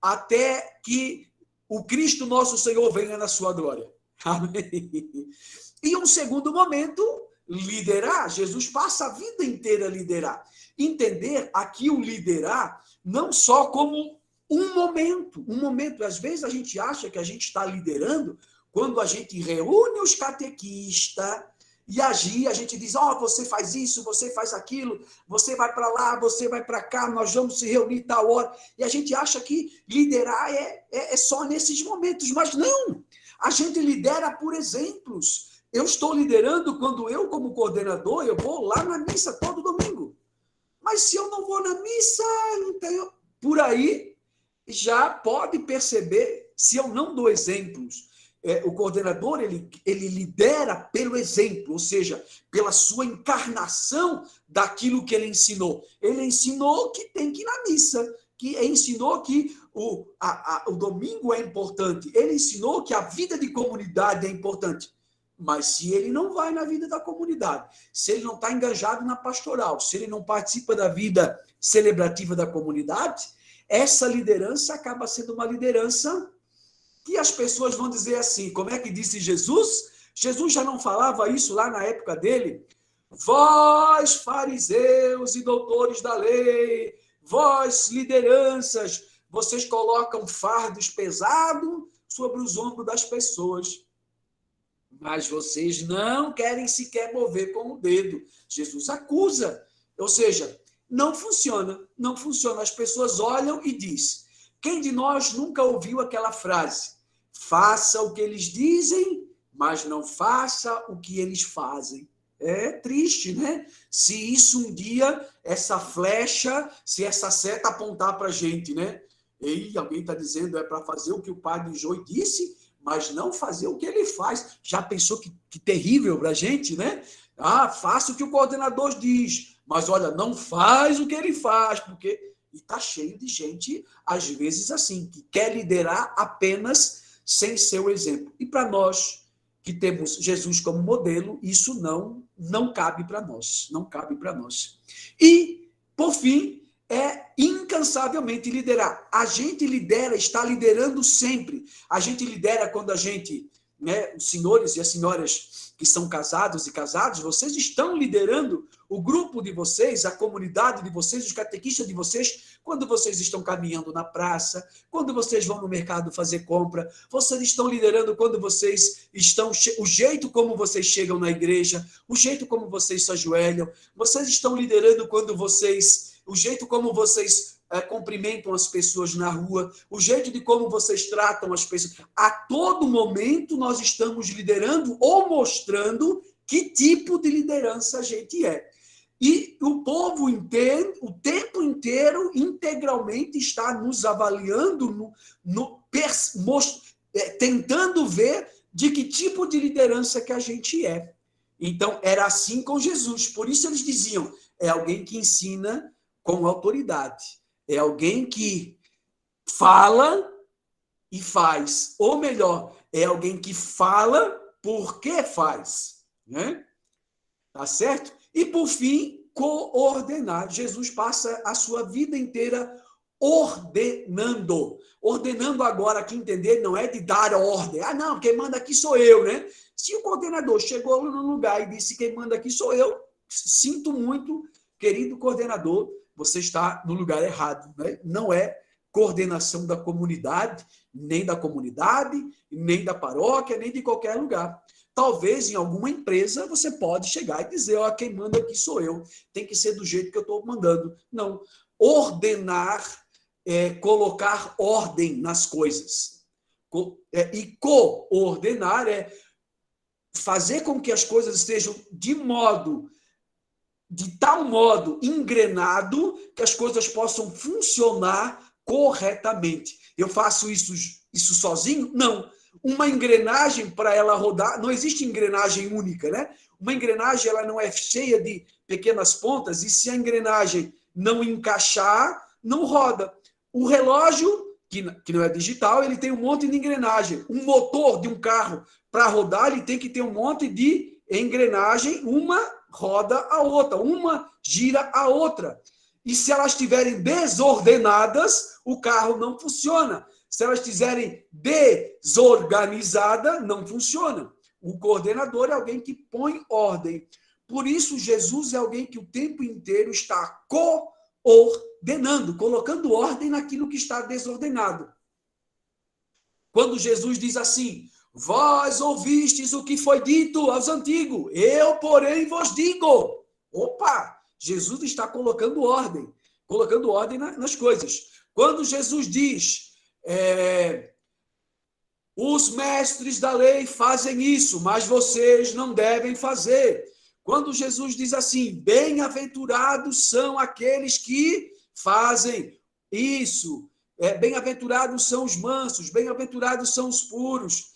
até que o Cristo nosso Senhor venha na sua glória. Amém? E um segundo momento, liderar. Jesus passa a vida inteira a liderar. Entender aqui o liderar não só como um momento. Às vezes a gente acha que a gente está liderando quando a gente reúne os catequistas e agir, a gente diz, você faz isso, você faz aquilo, você vai para lá, você vai para cá, nós vamos se reunir tal hora. E a gente acha que liderar é só nesses momentos, mas não. A gente lidera por exemplos. Eu estou liderando quando eu, como coordenador, eu vou lá na missa todo domingo. Mas se eu não vou na missa, então, por aí já pode perceber, se eu não dou exemplos, o coordenador, ele lidera pelo exemplo, ou seja, pela sua encarnação daquilo que ele ensinou. Ele ensinou que tem que ir na missa. que ensinou que o domingo é importante. Ele ensinou que a vida de comunidade é importante. Mas se ele não vai na vida da comunidade, se ele não está engajado na pastoral, se ele não participa da vida celebrativa da comunidade, essa liderança acaba sendo uma liderança que as pessoas vão dizer assim, como é que disse Jesus? Jesus já não falava isso lá na época dele? Vós, fariseus e doutores da lei, vós, lideranças, vocês colocam fardos pesados sobre os ombros das pessoas, mas vocês não querem sequer mover com o dedo. Jesus acusa. Ou seja, não funciona, não funciona. As pessoas olham e dizem, quem de nós nunca ouviu aquela frase? Faça o que eles dizem, mas não faça o que eles fazem. É triste, né? Se isso um dia, essa flecha, se essa seta apontar para a gente, né? E alguém está dizendo, é para fazer o que o padre Joe disse, mas não fazer o que ele faz. Já pensou que terrível para a gente, né? Ah, faça o que o coordenador diz, mas olha, não faz o que ele faz, porque... E está cheio de gente, às vezes assim, que quer liderar apenas sem ser o exemplo. E para nós, que temos Jesus como modelo, isso não cabe para nós. Não cabe para nós. E, por fim, é incansavelmente liderar. A gente lidera, está liderando sempre. A gente lidera quando a gente, né, os senhores e as senhoras que são casados e casados, vocês estão liderando o grupo de vocês, a comunidade de vocês, os catequistas de vocês, quando vocês estão caminhando na praça, quando vocês vão no mercado fazer compra, vocês estão liderando quando vocês estão, o jeito como vocês chegam na igreja, o jeito como vocês se ajoelham, vocês estão liderando quando vocês, o jeito como vocês cumprimentam as pessoas na rua, o jeito de como vocês tratam as pessoas. A todo momento nós estamos liderando ou mostrando que tipo de liderança a gente é. E o povo inteiro, o tempo inteiro, integralmente está nos avaliando, tentando ver de que tipo de liderança que a gente é. Então, era assim com Jesus. Por isso eles diziam, é alguém que ensina com autoridade. É alguém que fala e faz. Ou melhor, é alguém que fala porque faz. Né? Tá certo? E, por fim, coordenar. Jesus passa a sua vida inteira ordenando. Ordenando agora, aqui entender, não é de dar ordem. Ah, não, quem manda aqui sou eu, né? Se o coordenador chegou no lugar e disse quem manda aqui sou eu, sinto muito, querido coordenador, você está no lugar errado. Né? Não é coordenação da comunidade, nem da paróquia, nem de qualquer lugar. Talvez em alguma empresa você pode chegar e dizer, ó, quem manda aqui sou eu, tem que ser do jeito que eu estou mandando. Não. Ordenar é colocar ordem nas coisas. E coordenar é fazer com que as coisas estejam de tal modo engrenado que as coisas possam funcionar corretamente. Eu faço isso sozinho? Não. Uma engrenagem, para ela rodar, não existe engrenagem única, né? Uma engrenagem, ela não é cheia de pequenas pontas, e se a engrenagem não encaixar, não roda. O relógio, que não é digital, ele tem um monte de engrenagem. Um motor de um carro, para rodar, ele tem que ter um monte de engrenagem, uma roda a outra, uma gira a outra. E se elas estiverem desordenadas, o carro não funciona. Se elas estiverem desorganizadas, não funciona. O coordenador é alguém que põe ordem. Por isso, Jesus é alguém que o tempo inteiro está coordenando, colocando ordem naquilo que está desordenado. Quando Jesus diz assim, vós ouvistes o que foi dito aos antigos, eu, porém, vos digo. Opa! Jesus está colocando ordem nas coisas. Quando Jesus diz, os mestres da lei fazem isso, mas vocês não devem fazer. Quando Jesus diz assim, bem-aventurados são aqueles que fazem isso, bem-aventurados são os mansos, bem-aventurados são os puros.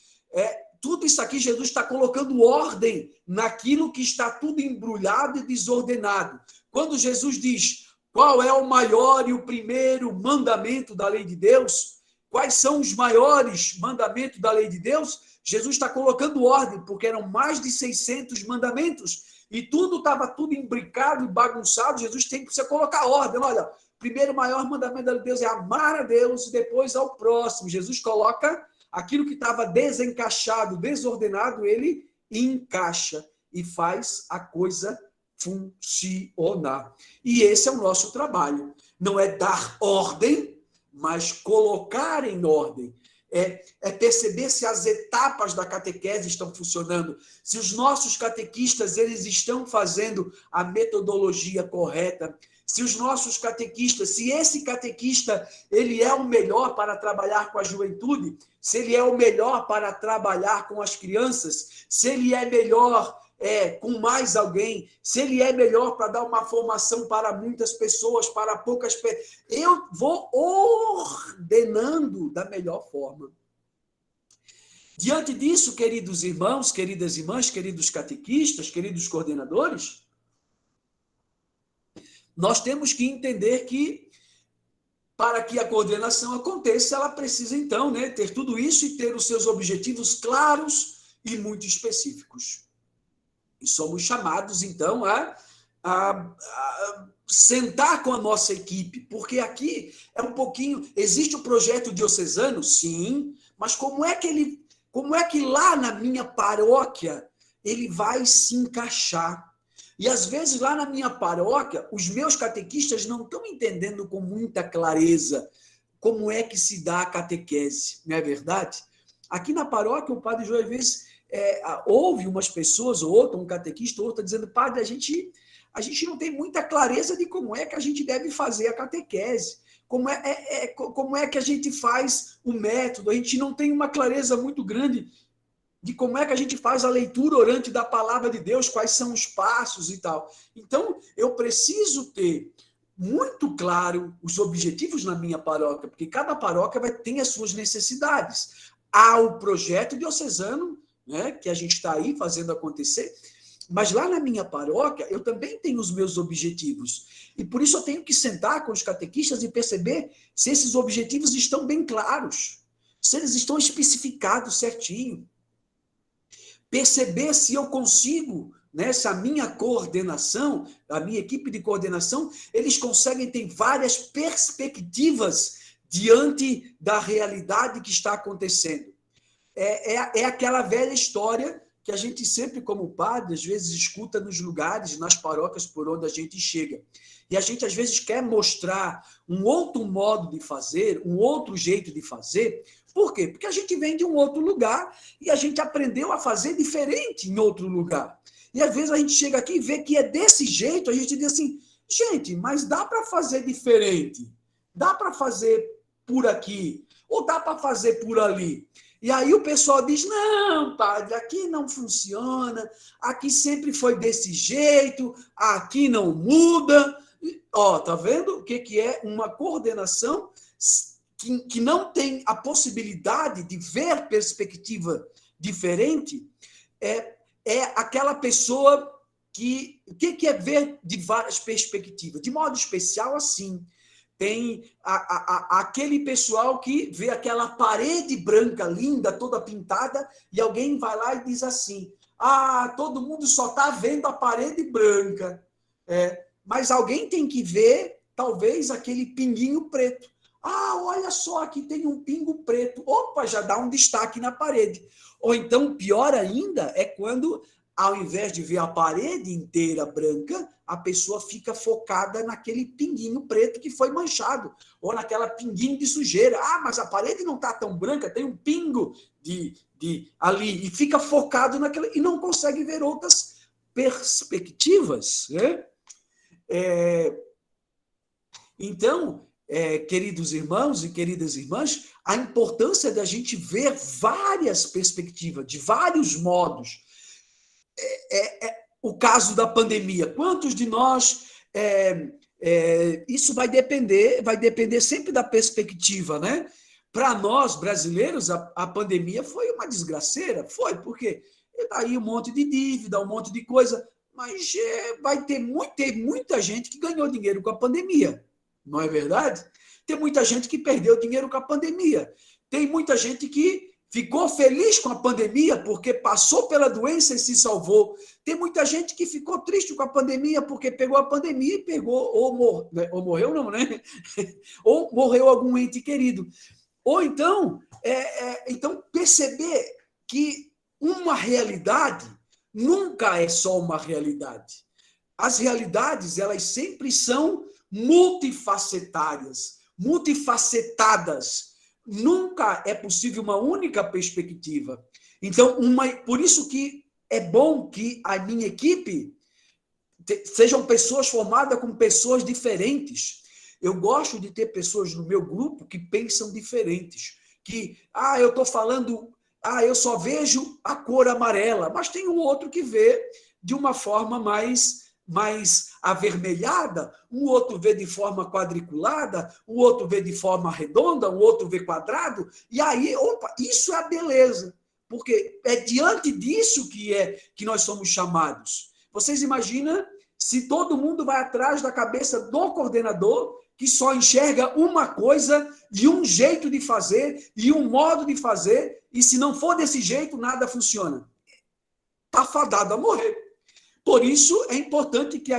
Tudo isso aqui Jesus está colocando ordem naquilo que está tudo embrulhado e desordenado. Quando Jesus diz, Qual é o maior e o primeiro mandamento da lei de Deus? Quais são os maiores mandamentos da lei de Deus? Jesus está colocando ordem, porque eram mais de 600 mandamentos, e estava tudo imbricado e bagunçado. Jesus tem que precisa colocar ordem. Olha, o primeiro maior mandamento da lei de Deus é amar a Deus e depois ao próximo. Jesus coloca aquilo que estava desencaixado, desordenado, ele encaixa e faz a coisa funcionar. E esse é o nosso trabalho. Não é dar ordem, mas colocar em ordem. É perceber se as etapas da catequese estão funcionando, se os nossos catequistas eles estão fazendo a metodologia correta, se os nossos catequistas, se esse catequista ele é o melhor para trabalhar com a juventude, se ele é o melhor para trabalhar com as crianças, se ele é melhor com mais alguém, se ele é melhor para dar uma formação para muitas pessoas, para poucas pessoas, eu vou ordenando da melhor forma. Diante disso, queridos irmãos, queridas irmãs, queridos catequistas, queridos coordenadores, nós temos que entender que, para que a coordenação aconteça, ela precisa, então, ter tudo isso e ter os seus objetivos claros e muito específicos. E somos chamados, então, a sentar com a nossa equipe, porque aqui é um pouquinho... Existe o projeto diocesano? Sim, mas como é que lá na minha paróquia ele vai se encaixar? E, às vezes, lá na minha paróquia, os meus catequistas não estão entendendo com muita clareza como é que se dá a catequese, não é verdade? Aqui na paróquia, o padre João, às vezes... houve umas pessoas, ou outra, um catequista, ou outra, dizendo, padre, a gente não tem muita clareza de como é que a gente deve fazer a catequese, como é que a gente faz o método, a gente não tem uma clareza muito grande de como é que a gente faz a leitura orante da palavra de Deus, quais são os passos e tal. Então, eu preciso ter muito claro os objetivos na minha paróquia, porque cada paróquia tem as suas necessidades. Há o projeto diocesano, que a gente está aí fazendo acontecer, mas lá na minha paróquia eu também tenho os meus objetivos, e por isso eu tenho que sentar com os catequistas e perceber se esses objetivos estão bem claros, se eles estão especificados certinho, perceber se eu consigo, se a minha coordenação, a minha equipe de coordenação, eles conseguem ter várias perspectivas diante da realidade que está acontecendo. É aquela velha história que a gente sempre, como padre, às vezes escuta nos lugares, nas paróquias por onde a gente chega. E a gente, às vezes, quer mostrar um outro modo de fazer, um outro jeito de fazer. Por quê? Porque a gente vem de um outro lugar e a gente aprendeu a fazer diferente em outro lugar. E, às vezes, a gente chega aqui e vê que é desse jeito, a gente diz assim, gente, mas dá para fazer diferente, dá para fazer por aqui, ou dá para fazer por ali. E aí o pessoal diz, não, padre, aqui não funciona, aqui sempre foi desse jeito, aqui não muda. Tá vendo o que é uma coordenação que não tem a possibilidade de ver perspectiva diferente? É aquela pessoa que... O que é ver de várias perspectivas? De modo especial, assim... Tem aquele pessoal que vê aquela parede branca linda, toda pintada, e alguém vai lá e diz assim, todo mundo só está vendo a parede branca. Mas alguém tem que ver, talvez, aquele pinguinho preto. Olha só, aqui tem um pingo preto. Opa, já dá um destaque na parede. Ou então, pior ainda, é quando, ao invés de ver a parede inteira branca, a pessoa fica focada naquele pinguinho preto que foi manchado, ou naquela pinguinho de sujeira. Mas a parede não está tão branca, tem um pingo ali, e fica focado naquela, e não consegue ver outras perspectivas. Então, queridos irmãos e queridas irmãs, a importância da gente ver várias perspectivas, de vários modos. O caso da pandemia. Quantos de nós... isso vai depender sempre da perspectiva, né? Para nós, brasileiros, a pandemia foi uma desgraceira. Foi, porque está aí um monte de dívida, um monte de coisa. mas vai ter muita gente que ganhou dinheiro com a pandemia, não é verdade? Tem muita gente que perdeu dinheiro com a pandemia. Tem muita gente que ficou feliz com a pandemia porque passou pela doença e se salvou. Tem muita gente que ficou triste com a pandemia porque pegou a pandemia e pegou, ou morreu não, né? Ou morreu algum ente querido. Ou então, então perceber que uma realidade nunca é só uma realidade. As realidades, elas sempre são multifacetadas. Nunca é possível uma única perspectiva. Então, por isso que é bom que a minha equipe sejam pessoas formadas com pessoas diferentes. Eu gosto de ter pessoas no meu grupo que pensam diferentes. Que, eu estou falando, eu só vejo a cor amarela, mas tem um outro que vê de uma forma mais avermelhada, um outro vê de forma quadriculada, o outro vê de forma redonda, o outro vê quadrado, e aí, isso é a beleza, porque é diante disso que nós somos chamados. Vocês imaginam se todo mundo vai atrás da cabeça do coordenador, que só enxerga uma coisa e um jeito de fazer e um modo de fazer, e se não for desse jeito, nada funciona. Está fadado a morrer. Por isso, é importante que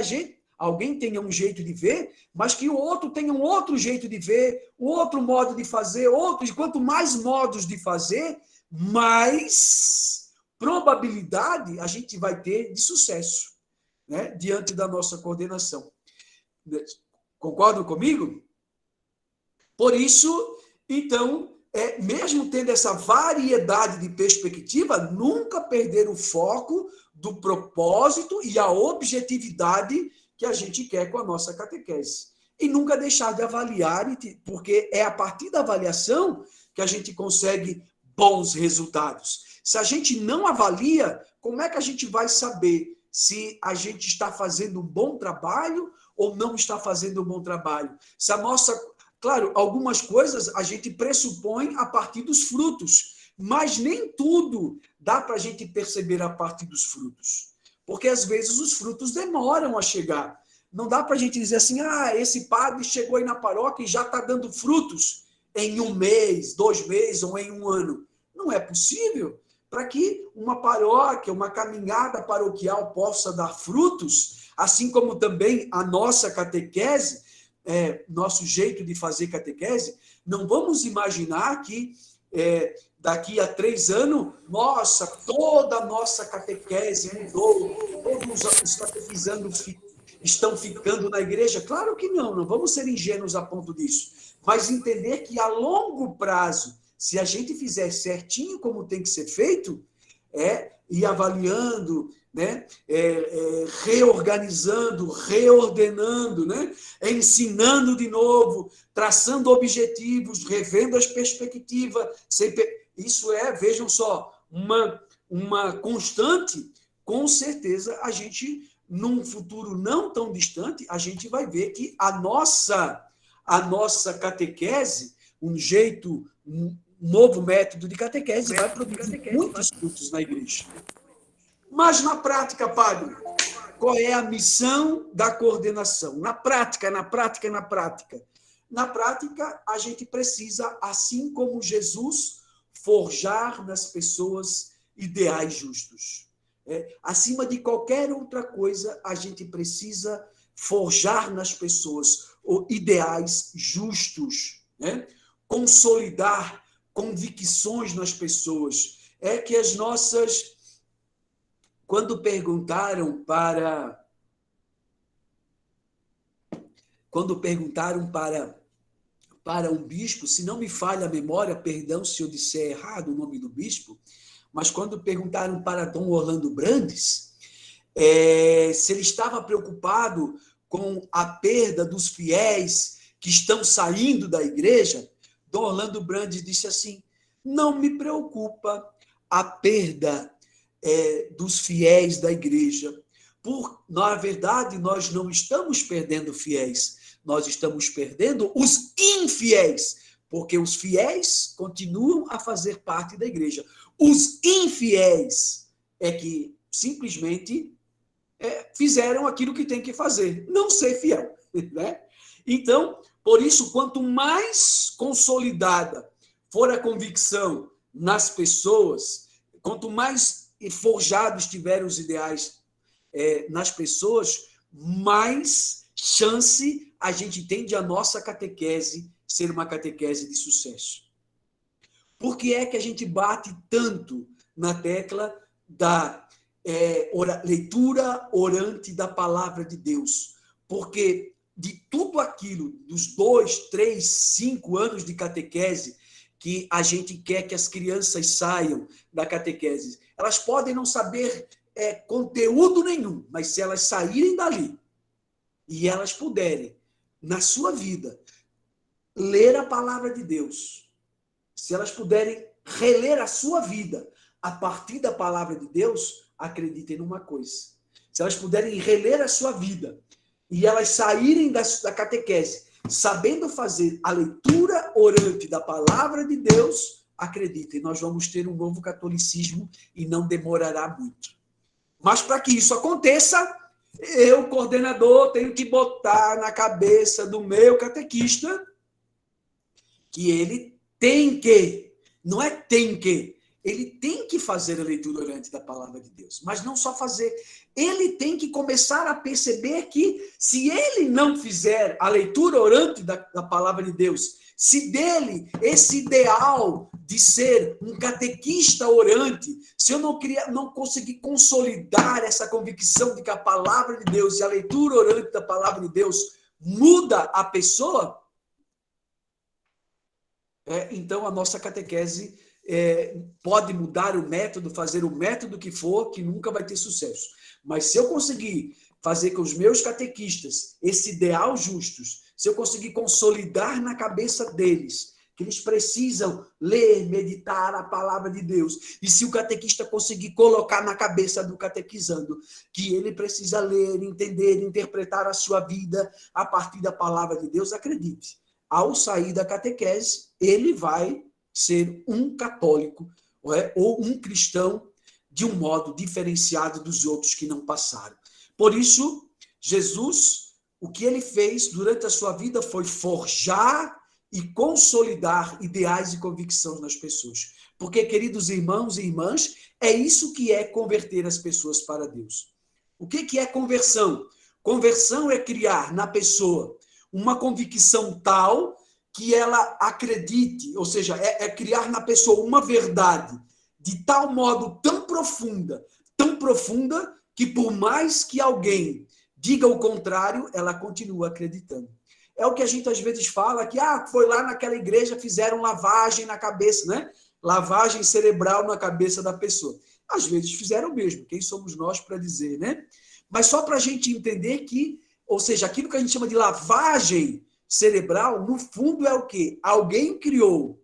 alguém tenha um jeito de ver, mas que o outro tenha um outro jeito de ver, outro modo de fazer, outros. Quanto mais modos de fazer, mais probabilidade a gente vai ter de sucesso, né, diante da nossa coordenação. Concordam comigo? Por isso, então, mesmo tendo essa variedade de perspectiva, nunca perder o foco do propósito e a objetividade que a gente quer com a nossa catequese. E nunca deixar de avaliar, porque é a partir da avaliação que a gente consegue bons resultados. Se a gente não avalia, como é que a gente vai saber se a gente está fazendo um bom trabalho ou não está fazendo um bom trabalho? Se a nossa... Claro, algumas coisas a gente pressupõe a partir dos frutos, mas nem tudo dá para a gente perceber a partir dos frutos. Porque, às vezes, os frutos demoram a chegar. Não dá para a gente dizer assim, esse padre chegou aí na paróquia e já está dando frutos em 1 mês, 2 meses ou em 1 ano. Não é possível. Para que uma paróquia, uma caminhada paroquial possa dar frutos, assim como também a nossa catequese, nosso jeito de fazer catequese, não vamos imaginar que daqui a 3 anos, toda a nossa catequese mudou, todos os catequizandos estão ficando na igreja. Claro que não vamos ser ingênuos a ponto disso, mas entender que a longo prazo, se a gente fizer certinho como tem que ser feito, ir avaliando, né? Reorganizando, reordenando, né? Ensinando de novo, traçando objetivos, revendo as perspectivas. Isso vejam só, uma constante. Com certeza, a gente, num futuro não tão distante, a gente vai ver que a nossa catequese, um novo método de catequese, vai produzir muitos frutos na igreja. Mas na prática, padre, qual é a missão da coordenação? Na prática. Na prática, a gente precisa, assim como Jesus, forjar nas pessoas ideais justos. Acima de qualquer outra coisa, a gente precisa forjar nas pessoas ideais justos, né? Consolidar convicções nas pessoas. Que as nossas... Quando perguntaram para um bispo, se não me falha a memória, perdão se eu disser errado o nome do bispo, mas quando perguntaram para Dom Orlando Brandes, se ele estava preocupado com a perda dos fiéis que estão saindo da igreja, Dom Orlando Brandes disse assim: não me preocupa a perda dos fiéis da igreja. Na verdade, nós não estamos perdendo fiéis, nós estamos perdendo os infiéis, porque os fiéis continuam a fazer parte da igreja. Os infiéis é que simplesmente fizeram aquilo que tem que fazer, não ser fiel, né? Então, por isso, quanto mais consolidada for a convicção nas pessoas, quanto mais forjados tiverem os ideais nas pessoas, mais chance a gente tem de a nossa catequese ser uma catequese de sucesso. Por que é que a gente bate tanto na tecla da leitura orante da palavra de Deus? Porque de tudo aquilo, dos 2, 3, 5 anos de catequese, que a gente quer que as crianças saiam da catequese, elas podem não saber conteúdo nenhum, mas se elas saírem dali e elas puderem, na sua vida, ler a palavra de Deus, se elas puderem reler a sua vida a partir da palavra de Deus, acreditem numa coisa. Se elas puderem reler a sua vida e elas saírem da catequese sabendo fazer a leitura orante da palavra de Deus, acreditem, nós vamos ter um novo catolicismo e não demorará muito. Mas para que isso aconteça, eu, coordenador, tenho que botar na cabeça do meu catequista que ele tem que, não é tem que, ele tem que fazer a leitura orante da palavra de Deus, mas não só fazer, ele tem que começar a perceber que se ele não fizer a leitura orante da palavra de Deus, se dele esse ideal de ser um catequista orante, se eu não conseguir consolidar essa convicção de que a palavra de Deus e a leitura orante da palavra de Deus muda a pessoa, então a nossa catequese pode mudar o método, fazer o método que for, que nunca vai ter sucesso. Mas se eu conseguir fazer com os meus catequistas esse ideal justos, se eu conseguir consolidar na cabeça deles que eles precisam ler, meditar a palavra de Deus, e se o catequista conseguir colocar na cabeça do catequizando que ele precisa ler, entender, interpretar a sua vida a partir da palavra de Deus, acredite, ao sair da catequese, ele vai ser um católico ou um cristão de um modo diferenciado dos outros que não passaram. Por isso, Jesus, o que ele fez durante a sua vida foi forjar e consolidar ideais e convicções nas pessoas. Porque, queridos irmãos e irmãs, é isso que é converter as pessoas para Deus. O que é conversão? Conversão é criar na pessoa uma convicção tal que ela acredite, ou seja, é criar na pessoa uma verdade de tal modo tão profunda, que por mais que alguém diga o contrário, ela continua acreditando. É o que a gente às vezes fala, que foi lá naquela igreja, fizeram lavagem na cabeça, né? Lavagem cerebral na cabeça da pessoa. Às vezes fizeram mesmo, quem somos nós para dizer, né? Mas só para a gente entender que, ou seja, aquilo que a gente chama de lavagem cerebral, no fundo é o quê? Alguém criou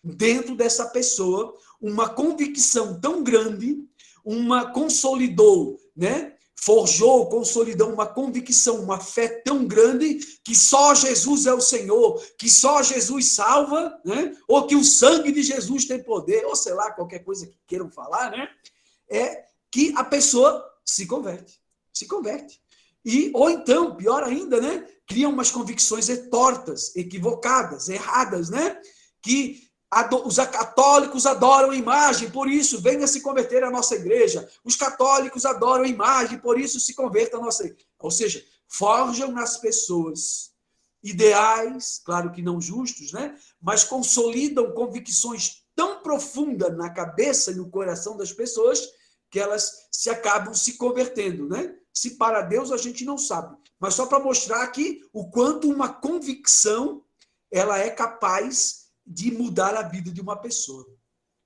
dentro dessa pessoa uma convicção tão grande, consolidou, né? Forjou, consolidou uma convicção, uma fé tão grande que só Jesus é o Senhor, que só Jesus salva, né? Ou que o sangue de Jesus tem poder, ou sei lá, qualquer coisa que queiram falar, né? É que a pessoa se converte. Ou então, pior ainda, né? Criam umas convicções tortas, equivocadas, erradas, né? Que os católicos adoram imagem, por isso venha se converter à nossa igreja. Os católicos adoram imagem, por isso se converta à nossa igreja. Ou seja, forjam nas pessoas ideais, claro que não justos, né? Mas consolidam convicções tão profundas na cabeça e no coração das pessoas que elas acabam se convertendo, né? Se para Deus a gente não sabe, mas só para mostrar aqui o quanto uma convicção ela é capaz de mudar a vida de uma pessoa,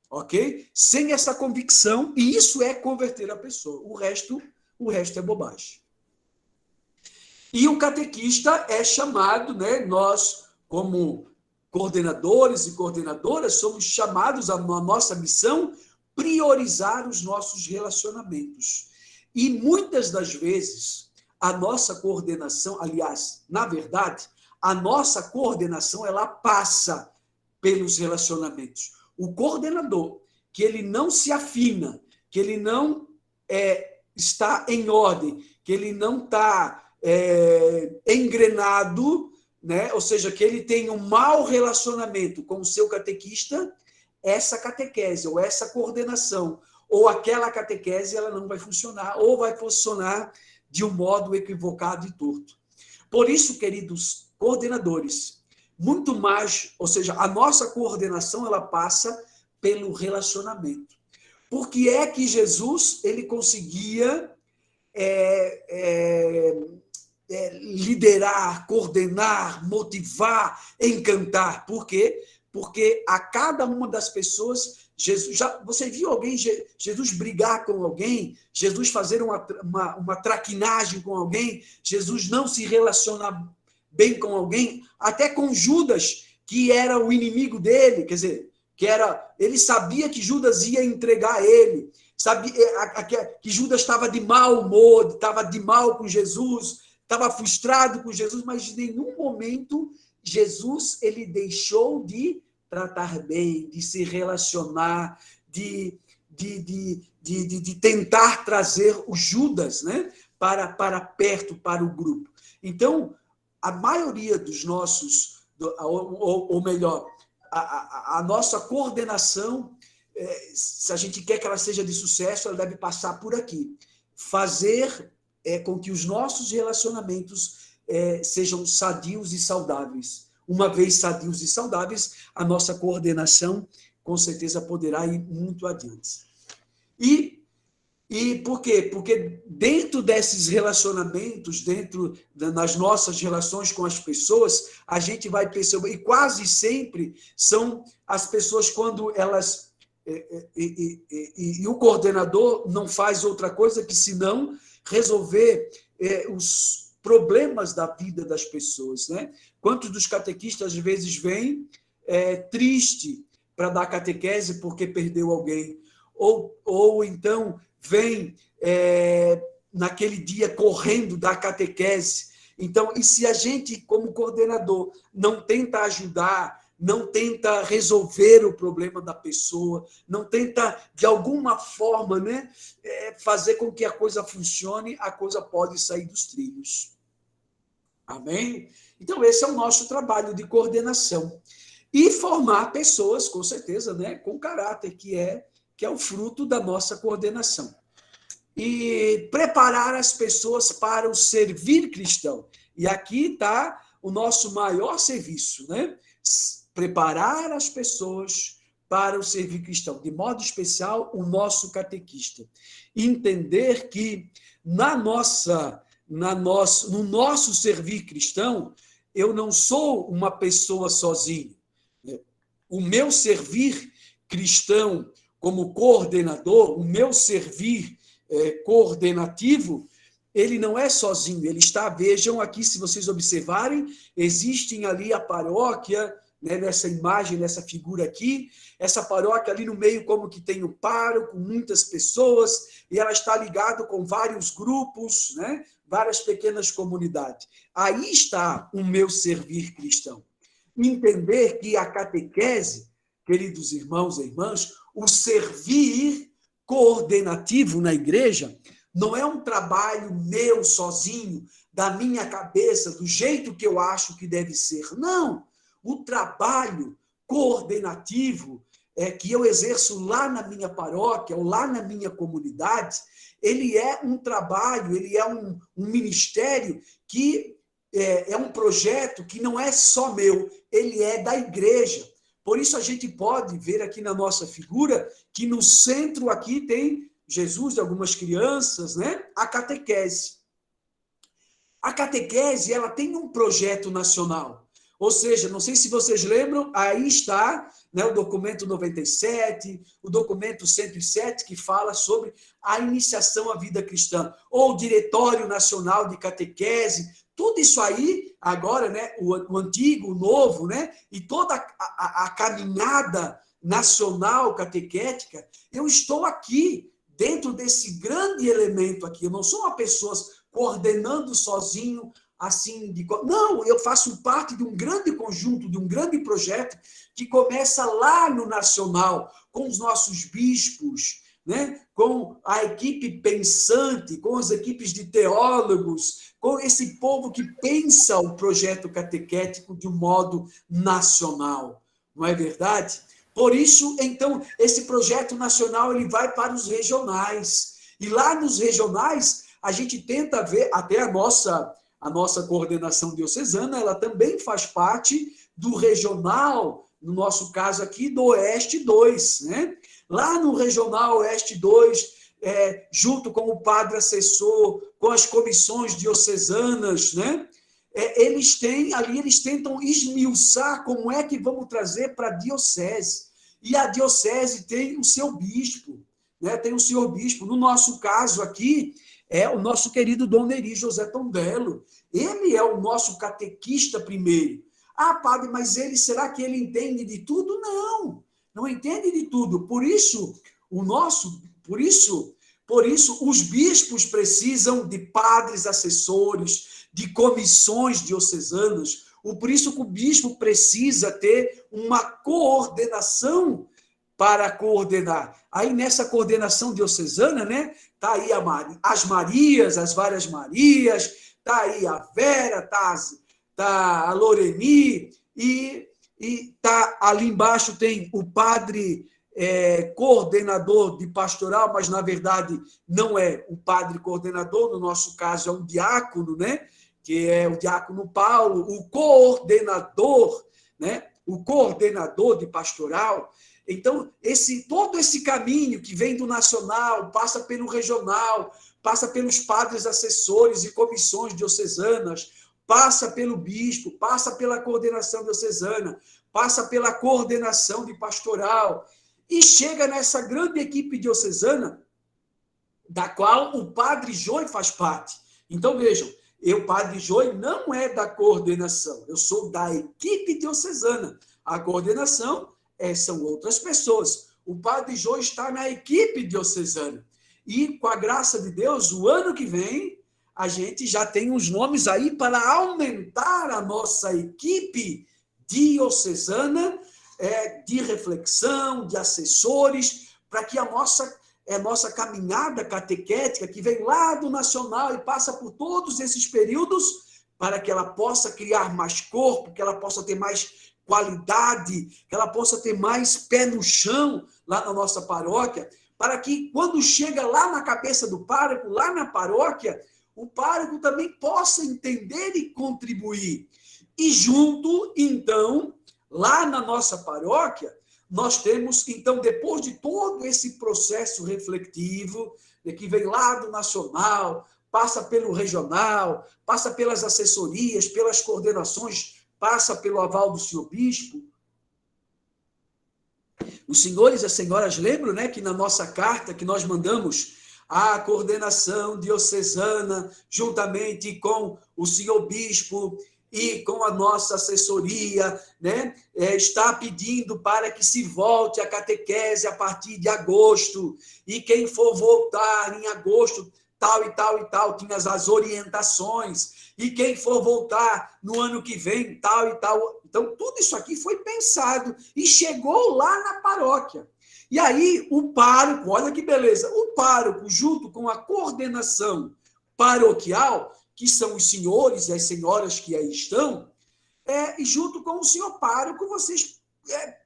ok? Sem essa convicção, e isso é converter a pessoa, o resto é bobagem. E o catequista é chamado, né? Nós, como coordenadores e coordenadoras, somos chamados a nossa missão priorizar os nossos relacionamentos. E muitas das vezes, a nossa coordenação, aliás, na verdade, a nossa coordenação, ela passa pelos relacionamentos. O coordenador, que ele não se afina, que ele não está em ordem, que ele não está engrenado, né? Ou seja, que ele tem um mau relacionamento com o seu catequista, essa catequese ou essa coordenação ou aquela catequese, ela não vai funcionar, ou vai funcionar de um modo equivocado e torto. Por isso, queridos coordenadores, muito mais, ou seja, a nossa coordenação, ela passa pelo relacionamento. Por que é que Jesus, ele conseguia liderar, coordenar, motivar, encantar? Por quê? Porque a cada uma das pessoas, Jesus, você viu alguém, Jesus brigar com alguém, Jesus fazer uma traquinagem com alguém, Jesus não se relacionar bem com alguém, até com Judas, que era o inimigo dele, quer dizer, ele sabia que Judas ia entregar ele, sabia que Judas estava de mau humor, estava de mal com Jesus, estava frustrado com Jesus, mas em nenhum momento Jesus ele deixou de tratar bem, de se relacionar, de tentar trazer o Judas, né, para perto, para o grupo. Então, a maioria dos nossos, ou melhor, a nossa coordenação, se a gente quer que ela seja de sucesso, ela deve passar por aqui. Fazer com que os nossos relacionamentos sejam sadios e saudáveis. Uma vez sadios e saudáveis, a nossa coordenação, com certeza, poderá ir muito adiante. E por quê? Porque dentro desses relacionamentos, nas nossas relações com as pessoas, a gente vai perceber, e quase sempre são as pessoas quando elas... E o coordenador não faz outra coisa que senão resolver os problemas da vida das pessoas, né? Quantos dos catequistas, às vezes, vêm triste para dar catequese porque perdeu alguém, ou então vem naquele dia correndo da catequese. Então, e se a gente, como coordenador, não tenta ajudar, não tenta resolver o problema da pessoa, não tenta, de alguma forma, né, fazer com que a coisa funcione, a coisa pode sair dos trilhos. Amém? Então, esse é o nosso trabalho de coordenação. E formar pessoas, com certeza, né, com caráter, que é o fruto da nossa coordenação. E preparar as pessoas para o servir cristão. E aqui está o nosso maior serviço, né? Preparar as pessoas para o servir cristão. De modo especial, o nosso catequista. Entender que no nosso servir cristão, eu não sou uma pessoa sozinha. O meu servir cristão como coordenador, o meu servir coordenativo, ele não é sozinho, ele está, vejam aqui, se vocês observarem, existem ali a paróquia, né, nessa imagem, nessa figura aqui, essa paróquia ali no meio como que tem o pároco, muitas pessoas, e ela está ligada com vários grupos, né, várias pequenas comunidades. Aí está o meu servir cristão. Entender que a catequese, queridos irmãos e irmãs, o servir coordenativo na igreja não é um trabalho meu sozinho, da minha cabeça, do jeito que eu acho que deve ser. Não. O trabalho coordenativo que eu exerço lá na minha paróquia ou lá na minha comunidade, ele é um trabalho, ele é um ministério que é um projeto que não é só meu, ele é da igreja. Por isso a gente pode ver aqui na nossa figura que no centro aqui tem Jesus e algumas crianças, né? A catequese. A catequese, ela tem um projeto nacional. Ou seja, não sei se vocês lembram, aí está, né, o documento 97, o documento 107, que fala sobre a iniciação à vida cristã, ou o Diretório Nacional de Catequese, tudo isso aí, agora, né, o antigo, o novo, né, e toda a caminhada nacional catequética, eu estou aqui, dentro desse grande elemento aqui, eu não sou uma pessoa coordenando sozinho, assim, não, eu faço parte de um grande conjunto, de um grande projeto que começa lá no nacional, com os nossos bispos, né, com a equipe pensante, com as equipes de teólogos, com esse povo que pensa o projeto catequético de um modo nacional. Não é verdade? Por isso, então, esse projeto nacional ele vai para os regionais. E lá nos regionais, a gente tenta ver, até a nossa coordenação diocesana, ela também faz parte do regional, no nosso caso aqui, do Oeste 2, né? Lá no Regional Oeste 2, junto com o padre assessor, com as comissões diocesanas, né? Eles tentam esmiuçar como é que vamos trazer para a diocese. E a diocese tem o seu bispo, né? Tem o seu bispo. No nosso caso aqui, é o nosso querido Dom Neri José Tombello. Ele é o nosso catequista primeiro. Ah, padre, mas será que ele entende de tudo? Não, não entende de tudo. Por isso, os bispos precisam de padres assessores, de comissões diocesanas. Por isso que o bispo precisa ter uma coordenação para coordenar. Aí, nessa coordenação diocesana, né, tá aí as Marias, as várias Marias, tá aí a Vera, tá a Loreni, e tá ali embaixo tem o padre coordenador de pastoral, mas na verdade não é o padre coordenador, no nosso caso é um diácono, né? Que é o diácono Paulo, o coordenador, né? O coordenador de pastoral. Então, todo esse caminho que vem do nacional, passa pelo regional, passa pelos padres assessores e comissões diocesanas, passa pelo bispo, passa pela coordenação diocesana, passa pela coordenação de pastoral e chega nessa grande equipe diocesana, da qual o padre Joy faz parte. Então, vejam, padre Joy, não é da coordenação, eu sou da equipe diocesana. A coordenação são outras pessoas. O padre Joy está na equipe diocesana. E, com a graça de Deus, o ano que vem, a gente já tem uns nomes aí para aumentar a nossa equipe diocesana de reflexão, de assessores, para que a nossa caminhada catequética, que vem lá do nacional e passa por todos esses períodos, para que ela possa criar mais corpo, que ela possa ter mais qualidade, que ela possa ter mais pé no chão lá na nossa paróquia, para que quando chega lá na cabeça do pároco, lá na paróquia, o pároco também possa entender e contribuir. E junto, então, lá na nossa paróquia, nós temos, então, depois de todo esse processo refletivo, que vem lá do nacional, passa pelo regional, passa pelas assessorias, pelas coordenações, passa pelo aval do senhor bispo. Os senhores e as senhoras lembram, né, que na nossa carta que nós mandamos à coordenação diocesana, juntamente com o senhor bispo e com a nossa assessoria, né, está pedindo para que se volte a catequese a partir de agosto, e quem for voltar em agosto, tal e tal e tal, tinha as orientações, e quem for voltar no ano que vem, tal e tal. Então, tudo isso aqui foi pensado e chegou lá na paróquia. E aí, o pároco, olha que beleza, o pároco, junto com a coordenação paroquial, que são os senhores e as senhoras que aí estão, e junto com o senhor pároco, vocês,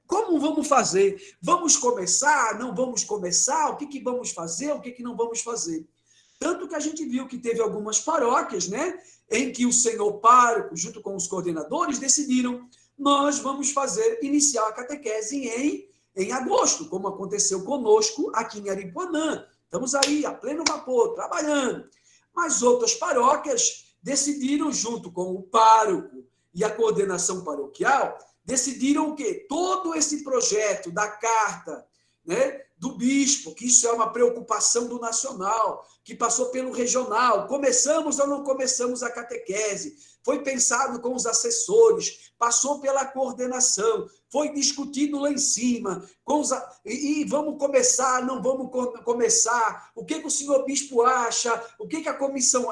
como vamos fazer? Vamos começar? Não vamos começar? O que vamos fazer? O que não vamos fazer? Tanto que a gente viu que teve algumas paróquias, né, em que o senhor pároco, junto com os coordenadores, decidiram, nós vamos iniciar a catequese em agosto, como aconteceu conosco aqui em Aripuanã. Estamos aí, a pleno vapor, trabalhando. Mas outras paróquias decidiram, junto com o pároco e a coordenação paroquial, decidiram o quê? Todo esse projeto da carta, né, do bispo, que isso é uma preocupação do nacional, que passou pelo regional, começamos ou não começamos a catequese, foi pensado com os assessores, passou pela coordenação, foi discutido lá em cima, e vamos começar, não vamos começar, o que o senhor bispo acha, o que a comissão...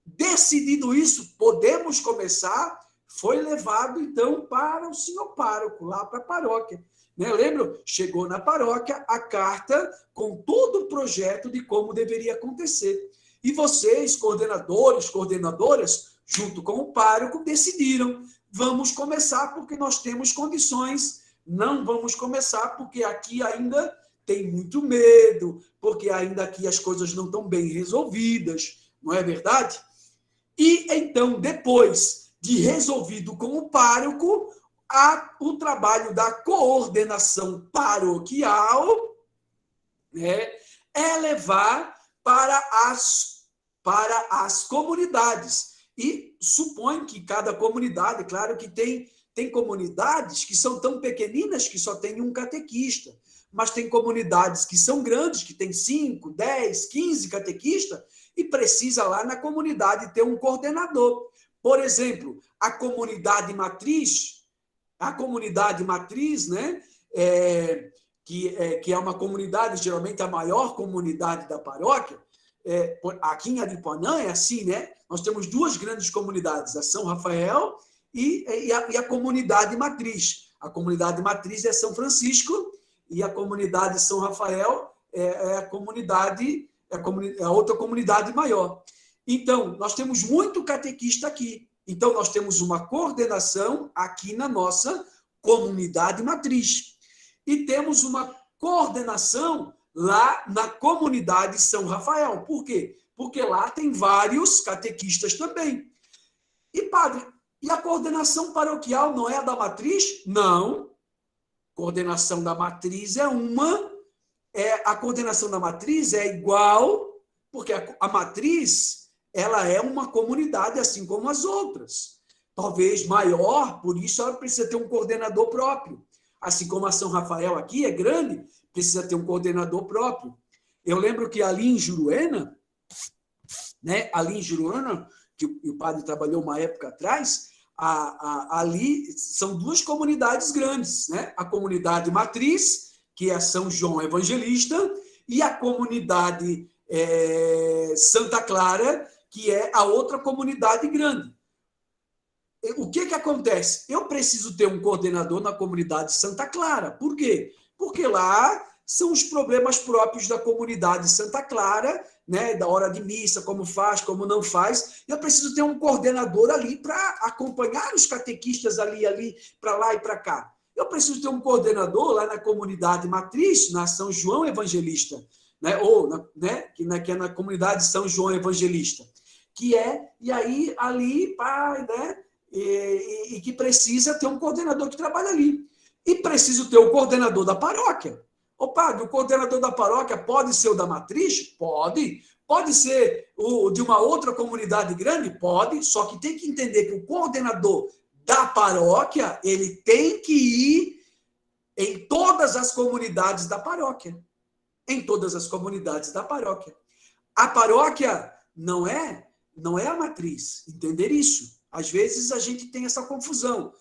Decidido isso, podemos começar, foi levado, então, para o senhor pároco, lá para a paróquia. né? Lembra? Chegou na paróquia a carta com todo o projeto de como deveria acontecer. E vocês, coordenadores, coordenadoras, junto com o pároco, decidiram, vamos começar porque nós temos condições, não vamos começar porque aqui ainda tem muito medo, porque ainda aqui as coisas não estão bem resolvidas, não é verdade? E então, depois de resolvido com o pároco, o trabalho da coordenação paroquial, né, é levar para as comunidades. E supõe que cada comunidade, claro que tem comunidades que são tão pequeninas que só tem um catequista, mas tem comunidades que são grandes, que tem 5, 10, 15 catequistas, e precisa lá na comunidade ter um coordenador. Por exemplo, a comunidade matriz, né, que é uma comunidade, geralmente a maior comunidade da paróquia, aqui em Aripuanã é assim, né? Nós temos duas grandes comunidades, a São Rafael e a comunidade matriz. A comunidade matriz é São Francisco e a comunidade São Rafael é a outra comunidade maior. Então, nós temos muito catequista aqui. Então, nós temos uma coordenação aqui na nossa comunidade matriz. E temos uma coordenação lá na comunidade São Rafael. Por quê? Porque lá tem vários catequistas também. E, padre, e a coordenação paroquial não é a da matriz? Não. Coordenação da matriz é uma. A coordenação da matriz é igual, porque a matriz ela é uma comunidade assim como as outras. Talvez maior, por isso ela precisa ter um coordenador próprio. Assim como a São Rafael aqui é grande, precisa ter um coordenador próprio. Eu lembro que ali em Juruena, né, que o padre trabalhou uma época atrás, ali são duas comunidades grandes, né? A comunidade matriz, que é a São João Evangelista, e a comunidade Santa Clara, que é a outra comunidade grande. O que acontece? Eu preciso ter um coordenador na comunidade Santa Clara. Por quê? Porque lá são os problemas próprios da comunidade Santa Clara, né, da hora de missa, como faz, como não faz. Eu preciso ter um coordenador ali para acompanhar os catequistas ali, para lá e para cá. Eu preciso ter um coordenador lá na comunidade matriz, na São João Evangelista, né, que é na comunidade São João Evangelista, e aí ali, né, e que precisa ter um coordenador que trabalha ali. E preciso ter o coordenador da paróquia. Ô, padre, o coordenador da paróquia pode ser o da matriz? Pode. Pode ser o de uma outra comunidade grande? Pode. Só que tem que entender que o coordenador da paróquia, ele tem que ir em todas as comunidades da paróquia. Em todas as comunidades da paróquia. A paróquia não é a matriz. Entender isso. Às vezes a gente tem essa confusão.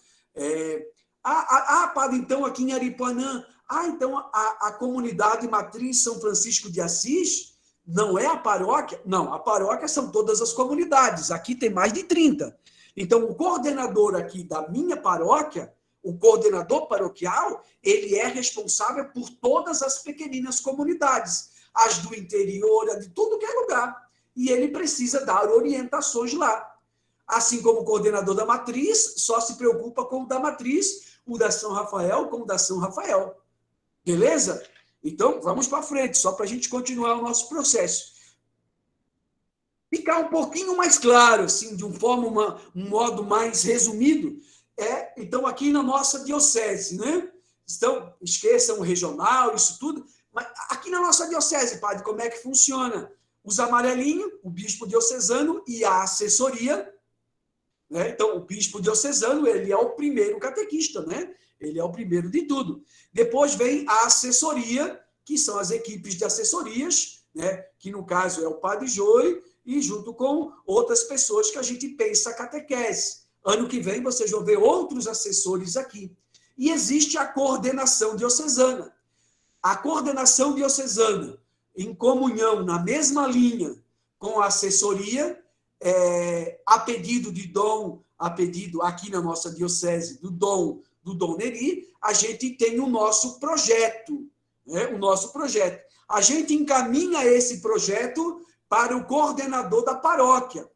Padre, então aqui em Aripuanã, então a comunidade matriz São Francisco de Assis não é a paróquia? Não, a paróquia são todas as comunidades. Aqui tem mais de 30. Então, o coordenador aqui da minha paróquia, o coordenador paroquial, ele é responsável por todas as pequeninas comunidades, as do interior, a de tudo que é lugar. E ele precisa dar orientações lá. Assim como o coordenador da matriz só se preocupa com o da matriz, o da São Rafael com o da São Rafael. Beleza? Então, vamos para frente, só para a gente continuar o nosso processo. Ficar um pouquinho mais claro, assim, de um modo mais resumido, então, aqui na nossa diocese, né? Então, esqueçam o regional, isso tudo, mas aqui na nossa diocese, padre, como é que funciona? Os amarelinhos, o bispo diocesano e a assessoria, né? Então, o bispo diocesano, ele é o primeiro catequista, né? Ele é o primeiro de tudo. Depois vem a assessoria, que são as equipes de assessorias, né? Que no caso é o padre Joey, e junto com outras pessoas que a gente pensa a catequese. Ano que vem vocês vão ver outros assessores aqui. E existe a coordenação diocesana. A coordenação diocesana, em comunhão, na mesma linha com a assessoria, a pedido aqui na nossa diocese, do dom do Dom Neri, a gente tem o nosso projeto, né? O nosso projeto. A gente encaminha esse projeto para o coordenador da paróquia.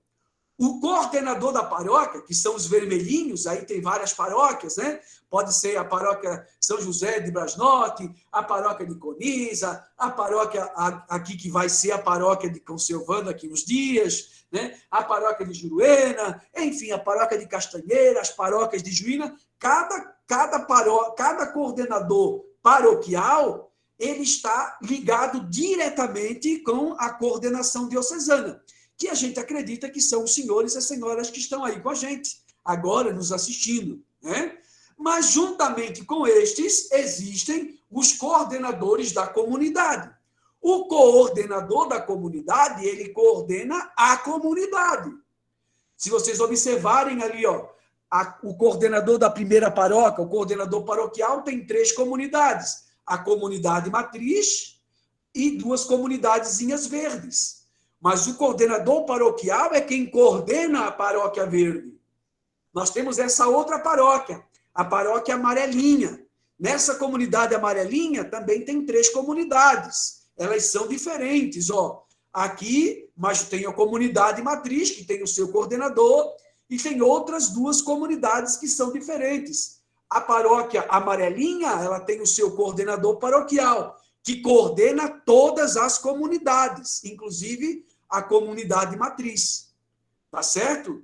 O coordenador da paróquia, que são os vermelhinhos, aí tem várias paróquias, né? Pode ser a paróquia São José de Brasnorte, a paróquia de Coniza, a paróquia aqui que vai ser a paróquia de Conselvando aqui uns dias, né? A paróquia de Juruena, enfim, a paróquia de Castanheira, as paróquias de Juína. Cada coordenador paroquial, ele está ligado diretamente com a coordenação diocesana, que a gente acredita que são os senhores e as senhoras que estão aí com a gente, agora nos assistindo, né? Mas, juntamente com estes, existem os coordenadores da comunidade. O coordenador da comunidade, ele coordena a comunidade. Se vocês observarem ali, ó, o coordenador da primeira paróquia, o coordenador paroquial, tem 3 comunidades. A comunidade matriz e 2 comunidadezinhas verdes. Mas o coordenador paroquial é quem coordena a paróquia verde. Nós temos essa outra paróquia, a paróquia amarelinha. Nessa comunidade amarelinha também tem 3 comunidades. Elas são diferentes, ó. Aqui, mas tem a comunidade matriz, que tem o seu coordenador, e tem outras 2 comunidades que são diferentes. A paróquia amarelinha, ela tem o seu coordenador paroquial, que coordena todas as comunidades, inclusive a comunidade matriz. Tá certo?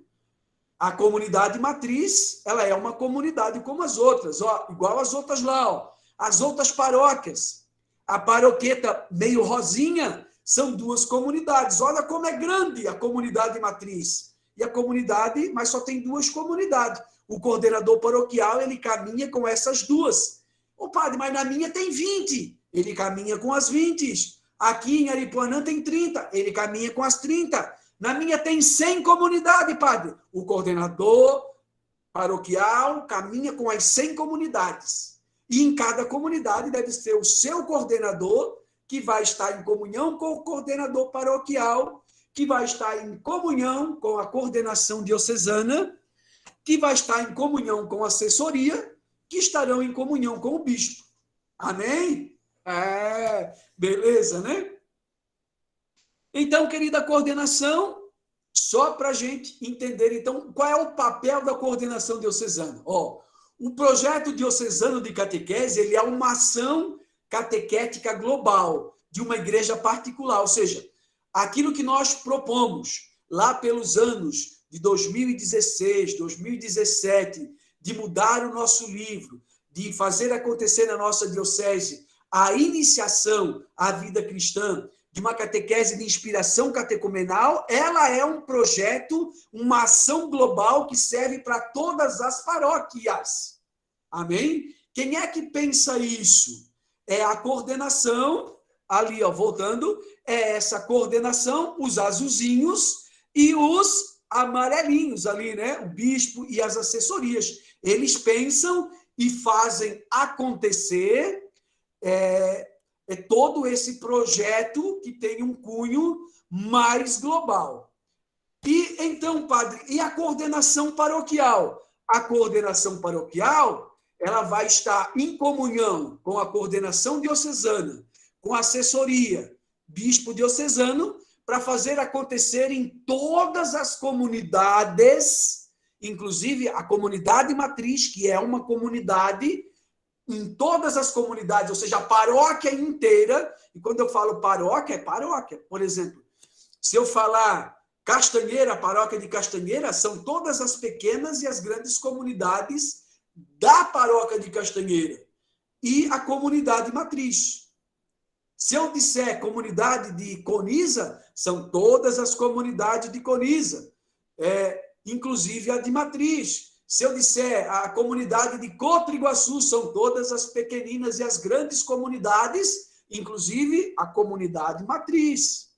A comunidade matriz, ela é uma comunidade como as outras, ó, igual as outras lá, ó. As outras paróquias. A paroqueta meio rosinha são 2 comunidades. Olha como é grande a comunidade matriz. E a comunidade, mas só tem 2 comunidades. O coordenador paroquial, ele caminha com essas 2. Ô, padre, mas na minha tem 20. Ele caminha com as 20. Aqui em Aripuanã tem 30. Ele caminha com as 30. Na minha tem 100 comunidades, padre. O coordenador paroquial caminha com as 100 comunidades. E em cada comunidade deve ser o seu coordenador, que vai estar em comunhão com o coordenador paroquial, que vai estar em comunhão com a coordenação diocesana, que vai estar em comunhão com a assessoria, que estarão em comunhão com o bispo. Amém? Beleza, né? Então, querida coordenação, só para a gente entender, então, qual é o papel da coordenação diocesana? Ó, o projeto diocesano de catequese, ele é uma ação catequética global de uma igreja particular, ou seja, aquilo que nós propomos lá pelos anos de 2016, 2017, de mudar o nosso livro, de fazer acontecer na nossa diocese a iniciação à vida cristã, de uma catequese de inspiração catecumenal, ela é um projeto, uma ação global que serve para todas as paróquias. Amém? Quem é que pensa isso? É a coordenação, ali, ó, voltando, é essa coordenação, os azulzinhos e os amarelinhos ali, né? O bispo e as assessorias. Eles pensam e fazem acontecer todo esse projeto que tem um cunho mais global. E então, padre, e a coordenação paroquial? A coordenação paroquial, ela vai estar em comunhão com a coordenação diocesana, com a assessoria, bispo diocesano, para fazer acontecer em todas as comunidades, inclusive a comunidade matriz, que é uma comunidade, em todas as comunidades, ou seja, a paróquia inteira. E quando eu falo paróquia, é paróquia. Por exemplo, se eu falar Castanheira, a paróquia de Castanheira, são todas as pequenas e as grandes comunidades da paróquia de Castanheira e a comunidade matriz. Se eu disser comunidade de Coniza, são todas as comunidades de Coniza, inclusive a de matriz. Se eu disser a comunidade de Cotriguaçu, são todas as pequeninas e as grandes comunidades, inclusive a comunidade matriz.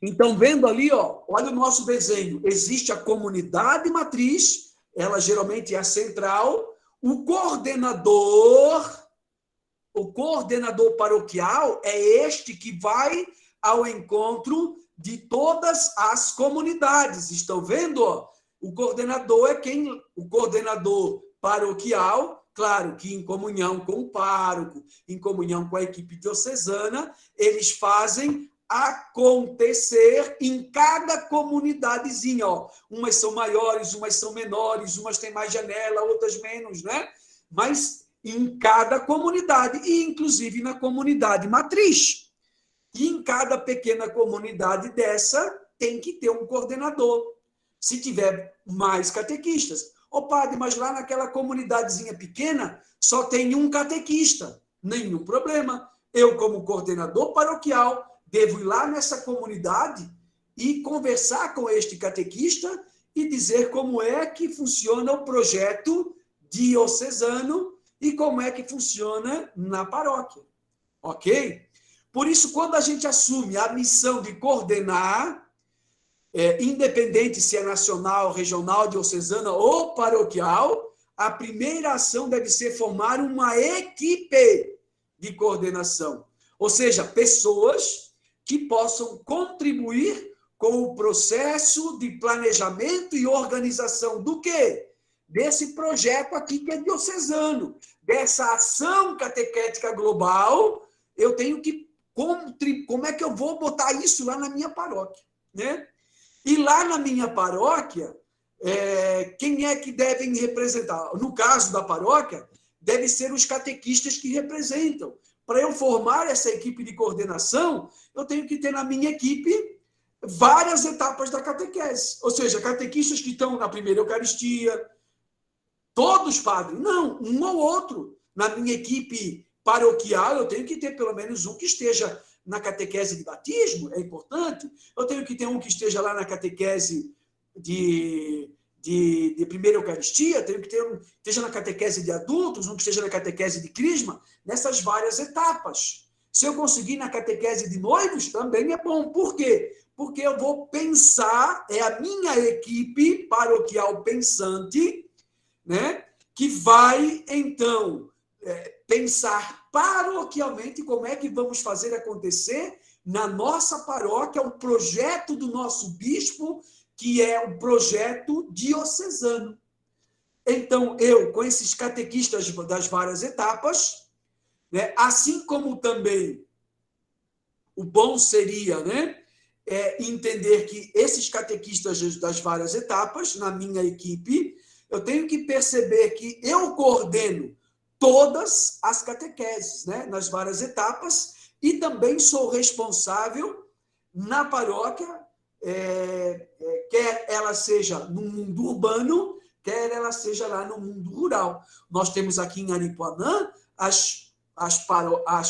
Então, vendo ali, ó, olha o nosso desenho. Existe a comunidade matriz, ela geralmente é a central, o coordenador paroquial é este que vai ao encontro de todas as comunidades. Estão vendo, ó? O coordenador paroquial, claro que em comunhão com o pároco, em comunhão com a equipe diocesana, eles fazem acontecer em cada comunidadezinha. Ó. Umas são maiores, umas são menores, umas têm mais janela, outras menos, né? Mas em cada comunidade, e inclusive na comunidade matriz. E em cada pequena comunidade dessa, tem que ter um coordenador, se tiver mais catequistas. Ô padre, mas lá naquela comunidadezinha pequena, só tem um catequista. Nenhum problema. Eu, como coordenador paroquial, devo ir lá nessa comunidade e conversar com este catequista e dizer como é que funciona o projeto diocesano e como é que funciona na paróquia. Ok? Por isso, quando a gente assume a missão de coordenar, independente se é nacional, regional, diocesana ou paroquial, a primeira ação deve ser formar uma equipe de coordenação. Ou seja, pessoas que possam contribuir com o processo de planejamento e organização do quê? Desse projeto aqui que é diocesano, dessa ação catequética global, eu tenho que contribuir. Como é que eu vou botar isso lá na minha paróquia? Né? E lá na minha paróquia, quem é que devem representar? No caso da paróquia, deve ser os catequistas que representam. Para eu formar essa equipe de coordenação, eu tenho que ter na minha equipe várias etapas da catequese. Ou seja, catequistas que estão na primeira Eucaristia, todos, padre? Não, um ou outro. Na minha equipe paroquial, eu tenho que ter pelo menos um que esteja na catequese de batismo, é importante. Eu tenho que ter um que esteja lá na catequese de primeira Eucaristia, tenho que ter um que esteja na catequese de adultos, um que esteja na catequese de crisma, nessas várias etapas. Se eu conseguir na catequese de noivos, também é bom. Por quê? Porque eu vou pensar, é a minha equipe paroquial pensante, né, que vai, então, pensar paroquialmente como é que vamos fazer acontecer na nossa paróquia o projeto do nosso bispo, que é o projeto diocesano. Então, eu, com esses catequistas das várias etapas, né, assim como também o bom seria, né, entender que esses catequistas das várias etapas, na minha equipe, eu tenho que perceber que eu coordeno todas as catequeses, né, nas várias etapas, e também sou responsável na paróquia, quer ela seja no mundo urbano, quer ela seja lá no mundo rural. Nós temos aqui em Aripuanã as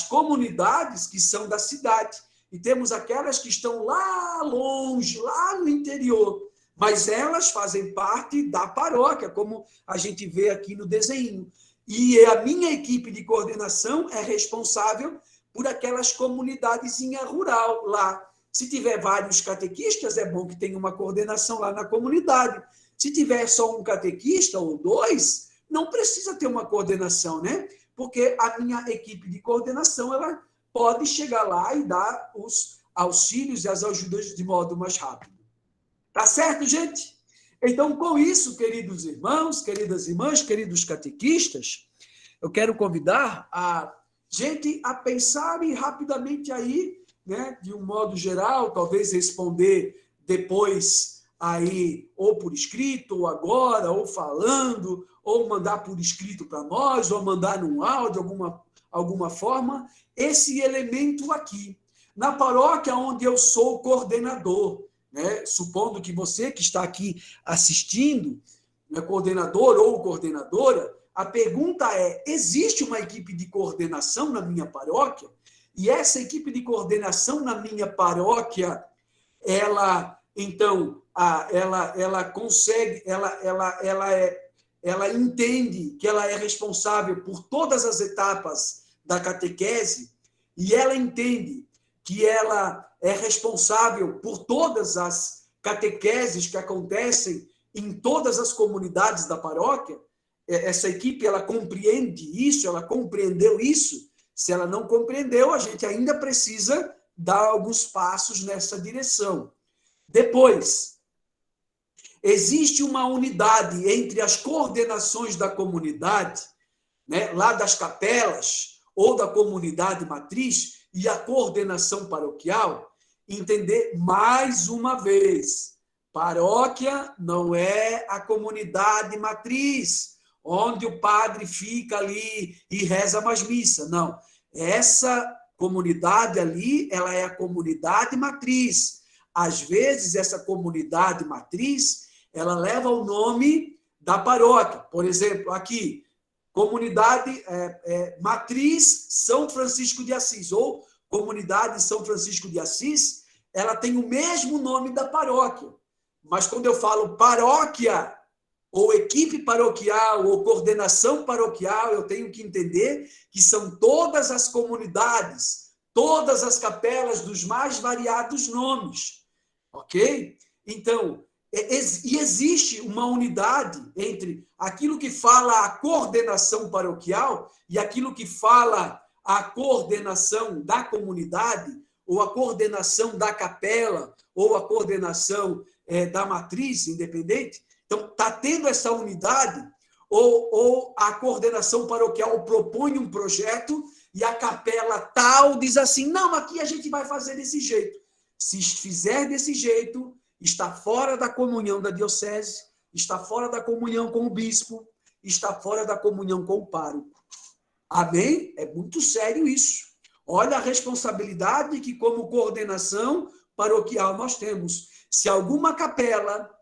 comunidades que são da cidade, e temos aquelas que estão lá longe, lá no interior, mas elas fazem parte da paróquia, como a gente vê aqui no desenho. E a minha equipe de coordenação é responsável por aquelas comunidadezinha rural lá. Se tiver vários catequistas, é bom que tenha uma coordenação lá na comunidade. Se tiver só um catequista ou dois, não precisa ter uma coordenação, né? Porque a minha equipe de coordenação, ela pode chegar lá e dar os auxílios e as ajudas de modo mais rápido. Tá certo, gente? Então, com isso, queridos irmãos, queridas irmãs, queridos catequistas, eu quero convidar a gente a pensarem rapidamente aí, né, de um modo geral, talvez responder depois aí, ou por escrito, ou agora, ou falando, ou mandar por escrito para nós, ou mandar num áudio, alguma forma, esse elemento aqui. Na paróquia onde eu sou coordenador, né, supondo que você que está aqui assistindo, né, coordenador ou coordenadora, a pergunta é, existe uma equipe de coordenação na minha paróquia? E essa equipe de coordenação na minha paróquia, ela, então, ela consegue, ela entende que ela é responsável por todas as etapas da catequese, e ela entende que ela é responsável por todas as catequeses que acontecem em todas as comunidades da paróquia. Essa equipe, ela compreende isso, ela compreendeu isso. Se ela não compreendeu, a gente ainda precisa dar alguns passos nessa direção. Depois, existe uma unidade entre as coordenações da comunidade, né, lá das capelas, ou da comunidade matriz, e a coordenação paroquial, entender mais uma vez, paróquia não é a comunidade matriz, onde o padre fica ali e reza mais missa. Não, essa comunidade ali, ela é a comunidade matriz. Às vezes, essa comunidade matriz, ela leva o nome da paróquia. Por exemplo, aqui, comunidade matriz São Francisco de Assis, ou comunidade São Francisco de Assis, ela tem o mesmo nome da paróquia. Mas quando eu falo paróquia, ou equipe paroquial, ou coordenação paroquial, eu tenho que entender que são todas as comunidades, todas as capelas dos mais variados nomes, ok? Então, existe uma unidade entre aquilo que fala a coordenação paroquial e aquilo que fala a coordenação da comunidade, ou a coordenação da capela, ou a coordenação da matriz independente. Então, está tendo essa unidade, ou a coordenação paroquial propõe um projeto e a capela tal diz assim, não, aqui a gente vai fazer desse jeito. Se fizer desse jeito, está fora da comunhão da diocese, está fora da comunhão com o bispo, está fora da comunhão com o pároco. Amém? É muito sério isso. Olha a responsabilidade que, como coordenação paroquial, nós temos. Se alguma capela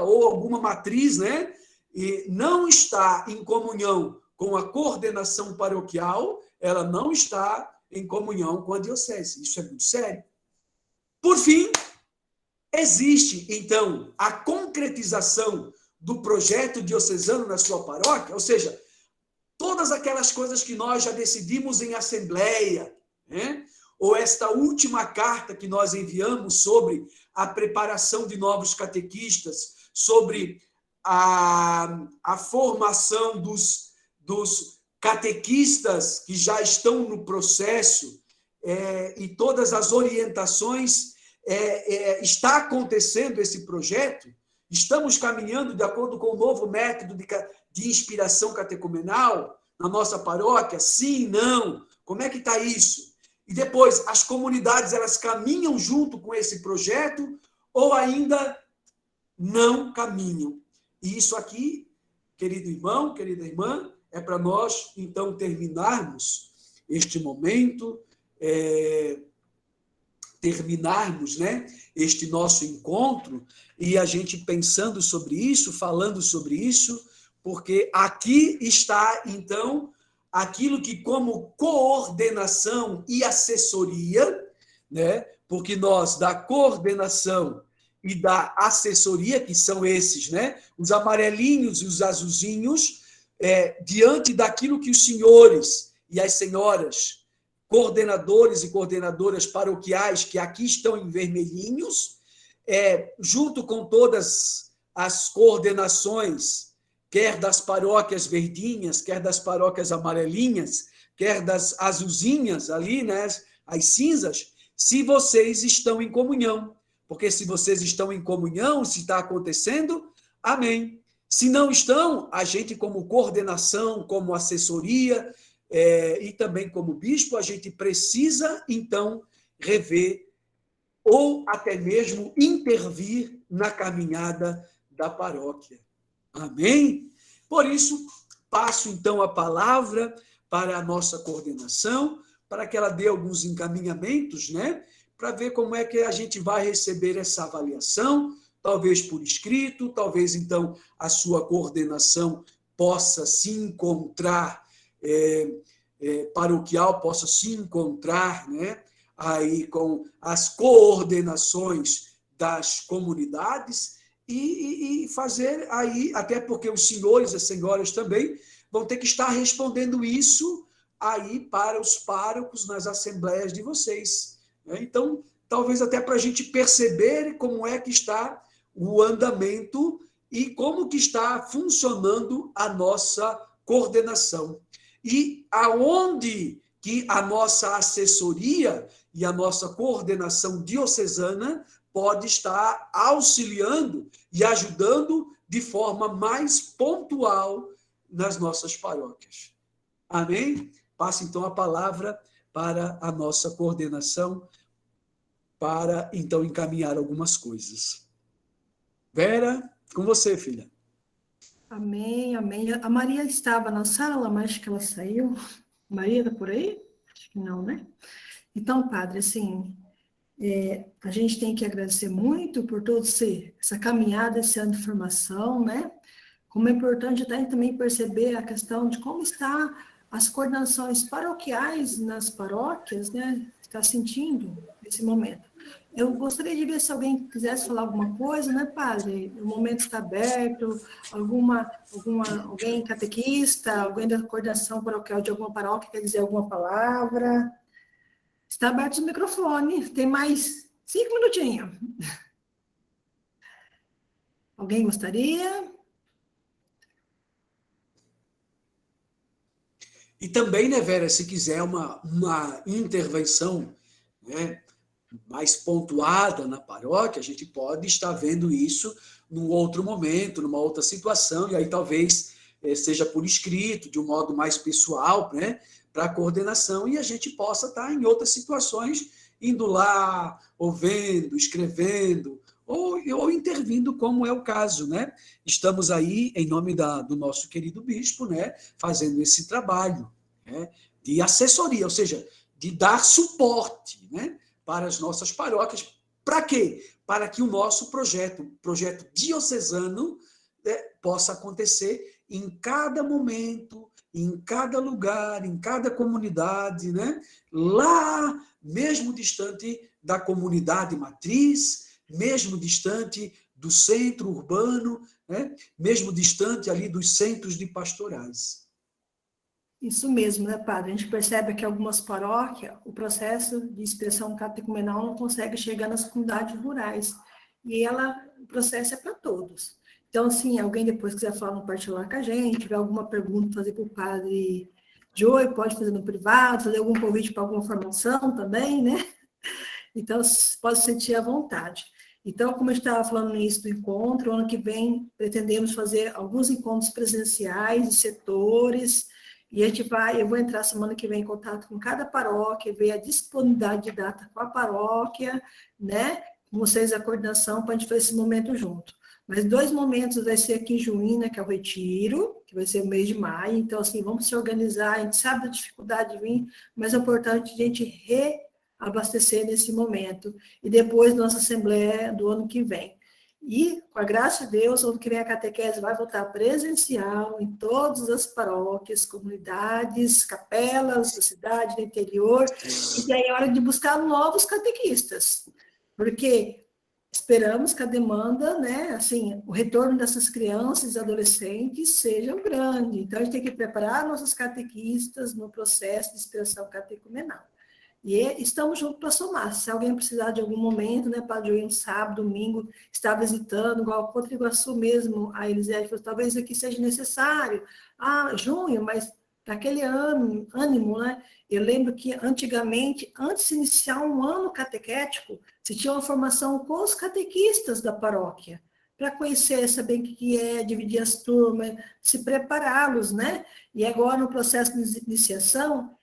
ou alguma matriz, né, e não está em comunhão com a coordenação paroquial, ela não está em comunhão com a diocese. Isso é muito sério. Por fim, existe, então, a concretização do projeto diocesano na sua paróquia, ou seja, todas aquelas coisas que nós já decidimos em assembleia, né? Ou esta última carta que nós enviamos sobre a preparação de novos catequistas, sobre a formação dos catequistas que já estão no processo, e todas as orientações, está acontecendo esse projeto, estamos caminhando de acordo com o novo método de inspiração catecumenal na nossa paróquia? Sim, não? Como é que está isso? E depois, as comunidades, elas caminham junto com esse projeto ou ainda não caminham? E isso aqui, querido irmão, querida irmã, é para nós, então, terminarmos este momento, terminarmos, né, este nosso encontro, e a gente pensando sobre isso, falando sobre isso, porque aqui está, então, aquilo que, como coordenação e assessoria, né, porque nós, da coordenação e da assessoria, que são esses, né, os amarelinhos e os azulzinhos, diante daquilo que os senhores e as senhoras, coordenadores e coordenadoras paroquiais, que aqui estão em vermelhinhos, junto com todas as coordenações, quer das paróquias verdinhas, quer das paróquias amarelinhas, quer das azulzinhas ali, né, as cinzas, se vocês estão em comunhão. Porque se vocês estão em comunhão, se está acontecendo, amém. Se não estão, a gente, como coordenação, como assessoria, e também como bispo, a gente precisa, então, rever ou até mesmo intervir na caminhada da paróquia. Amém? Por isso, passo, então, a palavra para a nossa coordenação, para que ela dê alguns encaminhamentos, né? Para ver como é que a gente vai receber essa avaliação, talvez por escrito, talvez, então, a sua coordenação possa se encontrar, paroquial possa se encontrar, né, aí com as coordenações das comunidades e fazer aí, até porque os senhores e as senhoras também vão ter que estar respondendo isso aí para os párocos nas assembleias de vocês. Então, talvez até para a gente perceber como é que está o andamento e como que está funcionando a nossa coordenação. E aonde que a nossa assessoria e a nossa coordenação diocesana pode estar auxiliando e ajudando de forma mais pontual nas nossas paróquias. Amém? Passo então a palavra para a nossa coordenação, para então encaminhar algumas coisas. Vera, com você, filha. Amém, amém. A Maria estava na sala, mas acho que ela saiu. Maria está por aí? Acho que não, né? Então, padre, assim, a gente tem que agradecer muito por toda essa caminhada, esse ano de formação, né? Como é importante também perceber a questão de como está as coordenações paroquiais nas paróquias, né? Está sentindo nesse momento. Eu gostaria de ver se alguém quisesse falar alguma coisa, né, padre? O momento está aberto, alguém catequista, alguém da coordenação paroquial de alguma paróquia quer dizer alguma palavra. Está aberto o microfone, tem mais 5 minutinhos. Alguém gostaria? E também, né, Vera, se quiser uma intervenção, né, mais pontuada na paróquia, a gente pode estar vendo isso num outro momento, numa outra situação, e aí talvez seja por escrito, de um modo mais pessoal, né, para a coordenação, e a gente possa estar em outras situações, indo lá, ouvendo, escrevendo, ou intervindo, como é o caso, né? Estamos aí, em nome do nosso querido bispo, né, fazendo esse trabalho, né, de assessoria, ou seja, de dar suporte, né, para as nossas paróquias. Para quê? Para que o nosso projeto diocesano, né, possa acontecer em cada momento, em cada lugar, em cada comunidade, né? Lá, mesmo distante da comunidade matriz, mesmo distante do centro urbano, né? Mesmo distante ali dos centros de pastorais. Isso mesmo, né, padre? A gente percebe que algumas paróquias, o processo de expressão catecumenal não consegue chegar nas comunidades rurais. E o processo é para todos. Então, assim, alguém depois quiser falar no particular com a gente, tiver alguma pergunta, fazer para o padre Joey, pode fazer no privado, fazer algum convite para alguma formação também, né? Então, pode sentir à vontade. Então, como eu estava falando no início do encontro, ano que vem pretendemos fazer alguns encontros presenciais de setores, e eu vou entrar semana que vem em contato com cada paróquia, ver a disponibilidade de data com a paróquia, né? Com vocês a coordenação para a gente fazer esse momento junto. Mas 2 momentos vai ser aqui em Juína, que é o Retiro, que vai ser o mês de maio. Então, assim, vamos se organizar. A gente sabe da dificuldade de vir, mas é importante a gente abastecer nesse momento. E depois nossa Assembleia do ano que vem. E, com a graça de Deus, ano que vem a catequese vai voltar presencial em todas as paróquias, comunidades, capelas da cidade, do interior. E aí é hora de buscar novos catequistas. Porque esperamos que a demanda, né, assim, o retorno dessas crianças e adolescentes seja grande. Então, a gente tem que preparar nossos catequistas no processo de expressão catecumenal. E estamos juntos para somar. Se alguém precisar de algum momento, né, Padre João, sábado, domingo, está visitando, igual a Contra Iguaçu mesmo, a Elisete falou, talvez aqui seja necessário. Junho, mas daquele ânimo, né? Eu lembro que antigamente, antes de iniciar um ano catequético, se tinha uma formação com os catequistas da paróquia, para conhecer, saber o que é, dividir as turmas, se prepará-los, né? E agora, no processo de iniciação,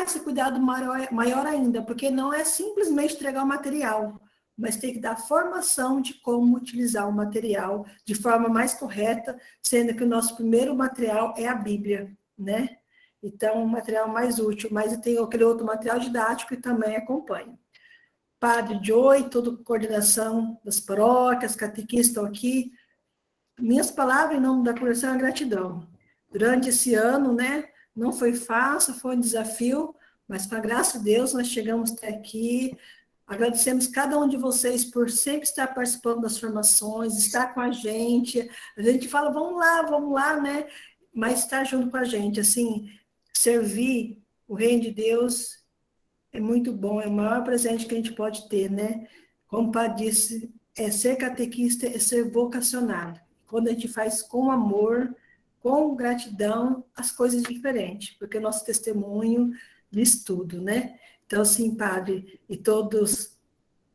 esse cuidado maior ainda, porque não é simplesmente entregar o material, mas tem que dar formação de como utilizar o material de forma mais correta, sendo que o nosso primeiro material é a Bíblia, né? Então, o material mais útil, mas tem aquele outro material didático que também acompanha. Padre Joey, toda a coordenação das paróquias, catequistas estão aqui. Minhas palavras em nome da coordenação é gratidão. Durante esse ano, né, não foi fácil, foi um desafio, mas com a graça de Deus nós chegamos até aqui. Agradecemos cada um de vocês por sempre estar participando das formações, estar com a gente. A gente fala, vamos lá, né? Mas estar junto com a gente, assim, servir o reino de Deus é muito bom, é o maior presente que a gente pode ter, né? Como o padre disse, ser catequista é ser vocacionado. Quando a gente faz com amor, com gratidão, as coisas diferentes, porque o nosso testemunho diz tudo, né? Então, assim, padre, e todos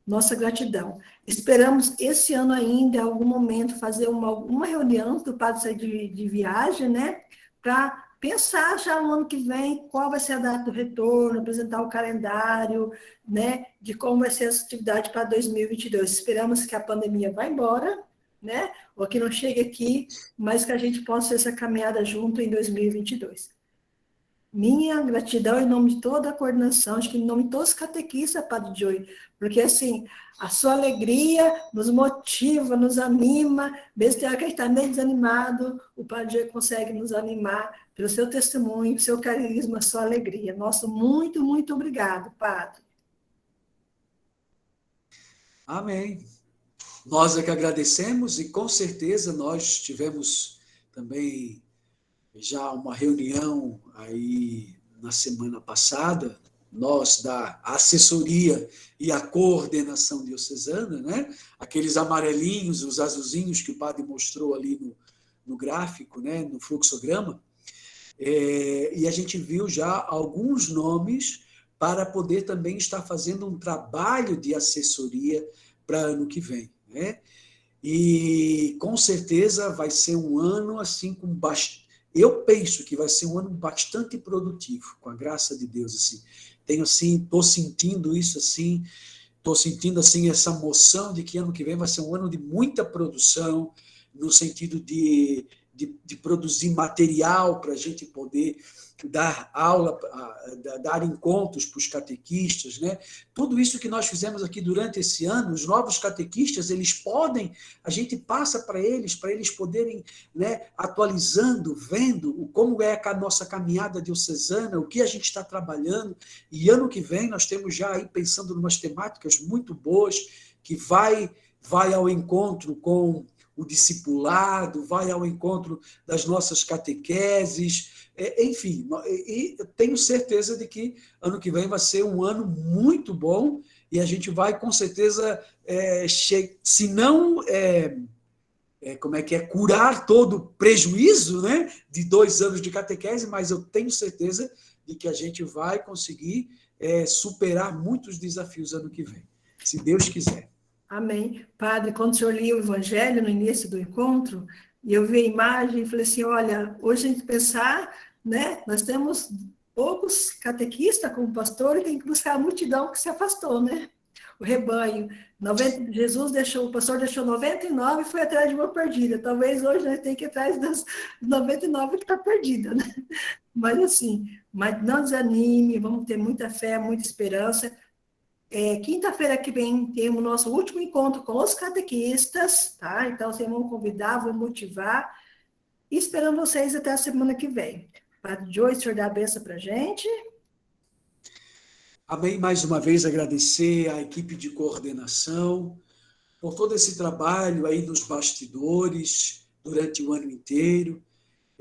nossa gratidão. Esperamos esse ano ainda, em algum momento, fazer uma reunião, que o padre sai de viagem, né? Para pensar já no ano que vem qual vai ser a data do retorno, apresentar o calendário, né? De como vai ser essa atividade para 2022. Esperamos que a pandemia vá embora, né? Ou que não chegue aqui, mas que a gente possa fazer essa caminhada junto em 2022. Minha gratidão em nome de toda a coordenação, acho que em nome de todos os catequistas, Padre Joey, porque, assim, a sua alegria nos motiva, nos anima, mesmo que a gente está meio desanimado, o Padre Joey consegue nos animar pelo seu testemunho, pelo seu carisma, sua alegria. Nossa, muito, muito obrigado, Padre. Amém. Nós é que agradecemos e, com certeza, nós tivemos também já uma reunião aí na semana passada, nós da assessoria e a coordenação diocesana, né? Aqueles amarelinhos, os azulzinhos que o padre mostrou ali no gráfico, né? No fluxograma, e a gente viu já alguns nomes para poder também estar fazendo um trabalho de assessoria para ano que vem, né? E com certeza vai ser um ano assim com bastante. Eu penso que vai ser um ano bastante produtivo, com a graça de Deus, assim. Tenho assim, estou sentindo isso assim, estou sentindo assim essa moção de que ano que vem vai ser um ano de muita produção, no sentido de produzir material para a gente poder dar aula, dar encontros para os catequistas, né? Tudo isso que nós fizemos aqui durante esse ano, os novos catequistas, eles podem, a gente passa para eles poderem, né, atualizando, vendo como é a nossa caminhada diocesana, o que a gente está trabalhando, e ano que vem nós temos já aí pensando em umas temáticas muito boas, que vai ao encontro com o discipulado, vai ao encontro das nossas catequeses, enfim, e eu tenho certeza de que ano que vem vai ser um ano muito bom e a gente vai, com certeza, se não, curar todo o prejuízo, né, de 2 anos de catequese, mas eu tenho certeza de que a gente vai conseguir superar muitos desafios ano que vem, se Deus quiser. Amém. Padre, quando o senhor lia o Evangelho no início do encontro, e eu vi a imagem e falei assim, olha, hoje a gente pensar, né, nós temos poucos catequistas como pastor e tem que buscar a multidão que se afastou, né? O rebanho. O pastor deixou 99 e foi atrás de uma perdida. Talvez hoje nós tenhamos que ir atrás das 99 que está perdida, né? Mas assim, mas não desanime, vamos ter muita fé, muita esperança. Quinta-feira que vem temos o nosso último encontro com os catequistas, tá? Então, vocês vão convidar, vão motivar. E esperamos vocês até a semana que vem. Padre Joyce, o senhor dá a benção para a gente. Amém. Mais uma vez agradecer à equipe de coordenação por todo esse trabalho aí nos bastidores durante o ano inteiro,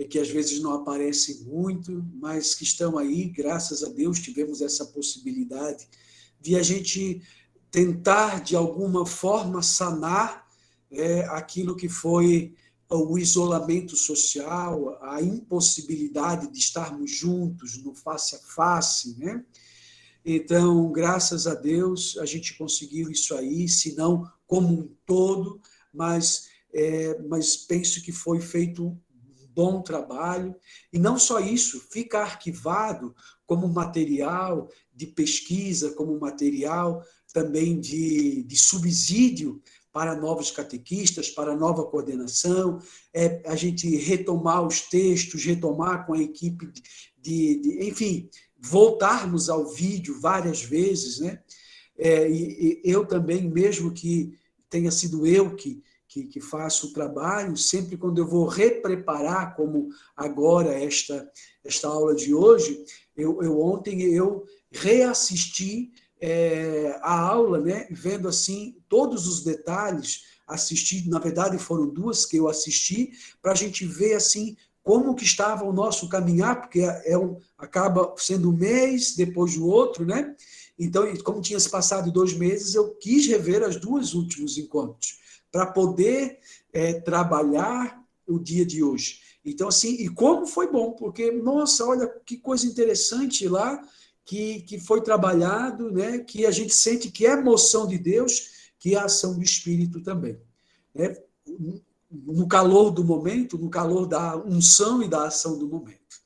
que às vezes não aparecem muito, mas que estão aí, graças a Deus, tivemos essa possibilidade de a gente tentar, de alguma forma, sanar aquilo que foi o isolamento social, a impossibilidade de estarmos juntos no face a face, né? Então, graças a Deus, a gente conseguiu isso aí, se não como um todo, mas penso que foi feito um bom trabalho. E não só isso, fica arquivado como material de pesquisa, como material também de subsídio para novos catequistas, para nova coordenação, a gente retomar os textos, retomar com a equipe enfim, voltarmos ao vídeo várias vezes, né? E eu também, mesmo que tenha sido eu que faço o trabalho, sempre quando eu vou repreparar, como agora esta aula de hoje, ontem eu reassisti a aula, né? Vendo assim todos os detalhes, assisti, na verdade foram 2 que eu assisti, para a gente ver assim como que estava o nosso caminhar, porque acaba sendo um mês depois do outro, né? Então, como tinha se passado 2 meses, eu quis rever as 2 últimos encontros, para poder trabalhar o dia de hoje. Então, assim, e como foi bom, porque, nossa, olha que coisa interessante lá, que foi trabalhado, né, que a gente sente que é moção de Deus, que é a ação do Espírito também. Né? No calor do momento, no calor da unção e da ação do momento.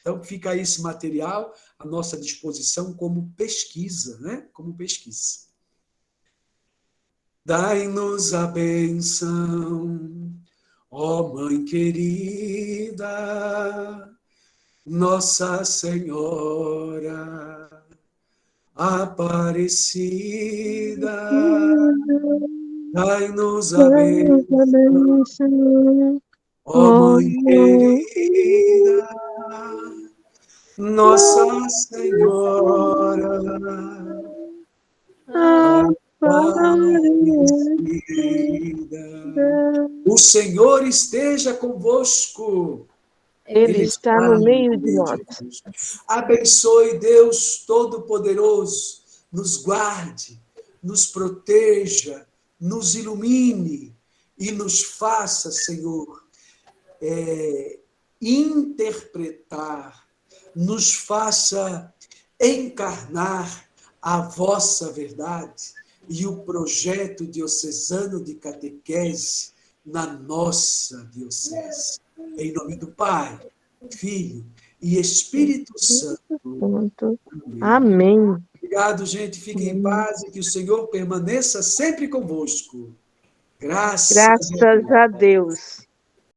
Então, fica aí esse material à nossa disposição como pesquisa, né? Como pesquisa. Dai-nos a bênção, ó Mãe querida, Nossa Senhora Aparecida, dai-nos a bênção, ó Mãe querida, Nossa Senhora Aparecida. O Senhor esteja convosco. Ele está no meio de nós. Abençoe Deus Todo-Poderoso, nos guarde, nos proteja, nos ilumine e nos faça, Senhor, interpretar, nos faça encarnar a vossa verdade e o projeto diocesano de catequese na nossa diocese. Em nome do Pai, Filho e Espírito Santo. Amém. Obrigado, gente. Fiquem em paz e que o Senhor permaneça sempre convosco. Graças a Deus.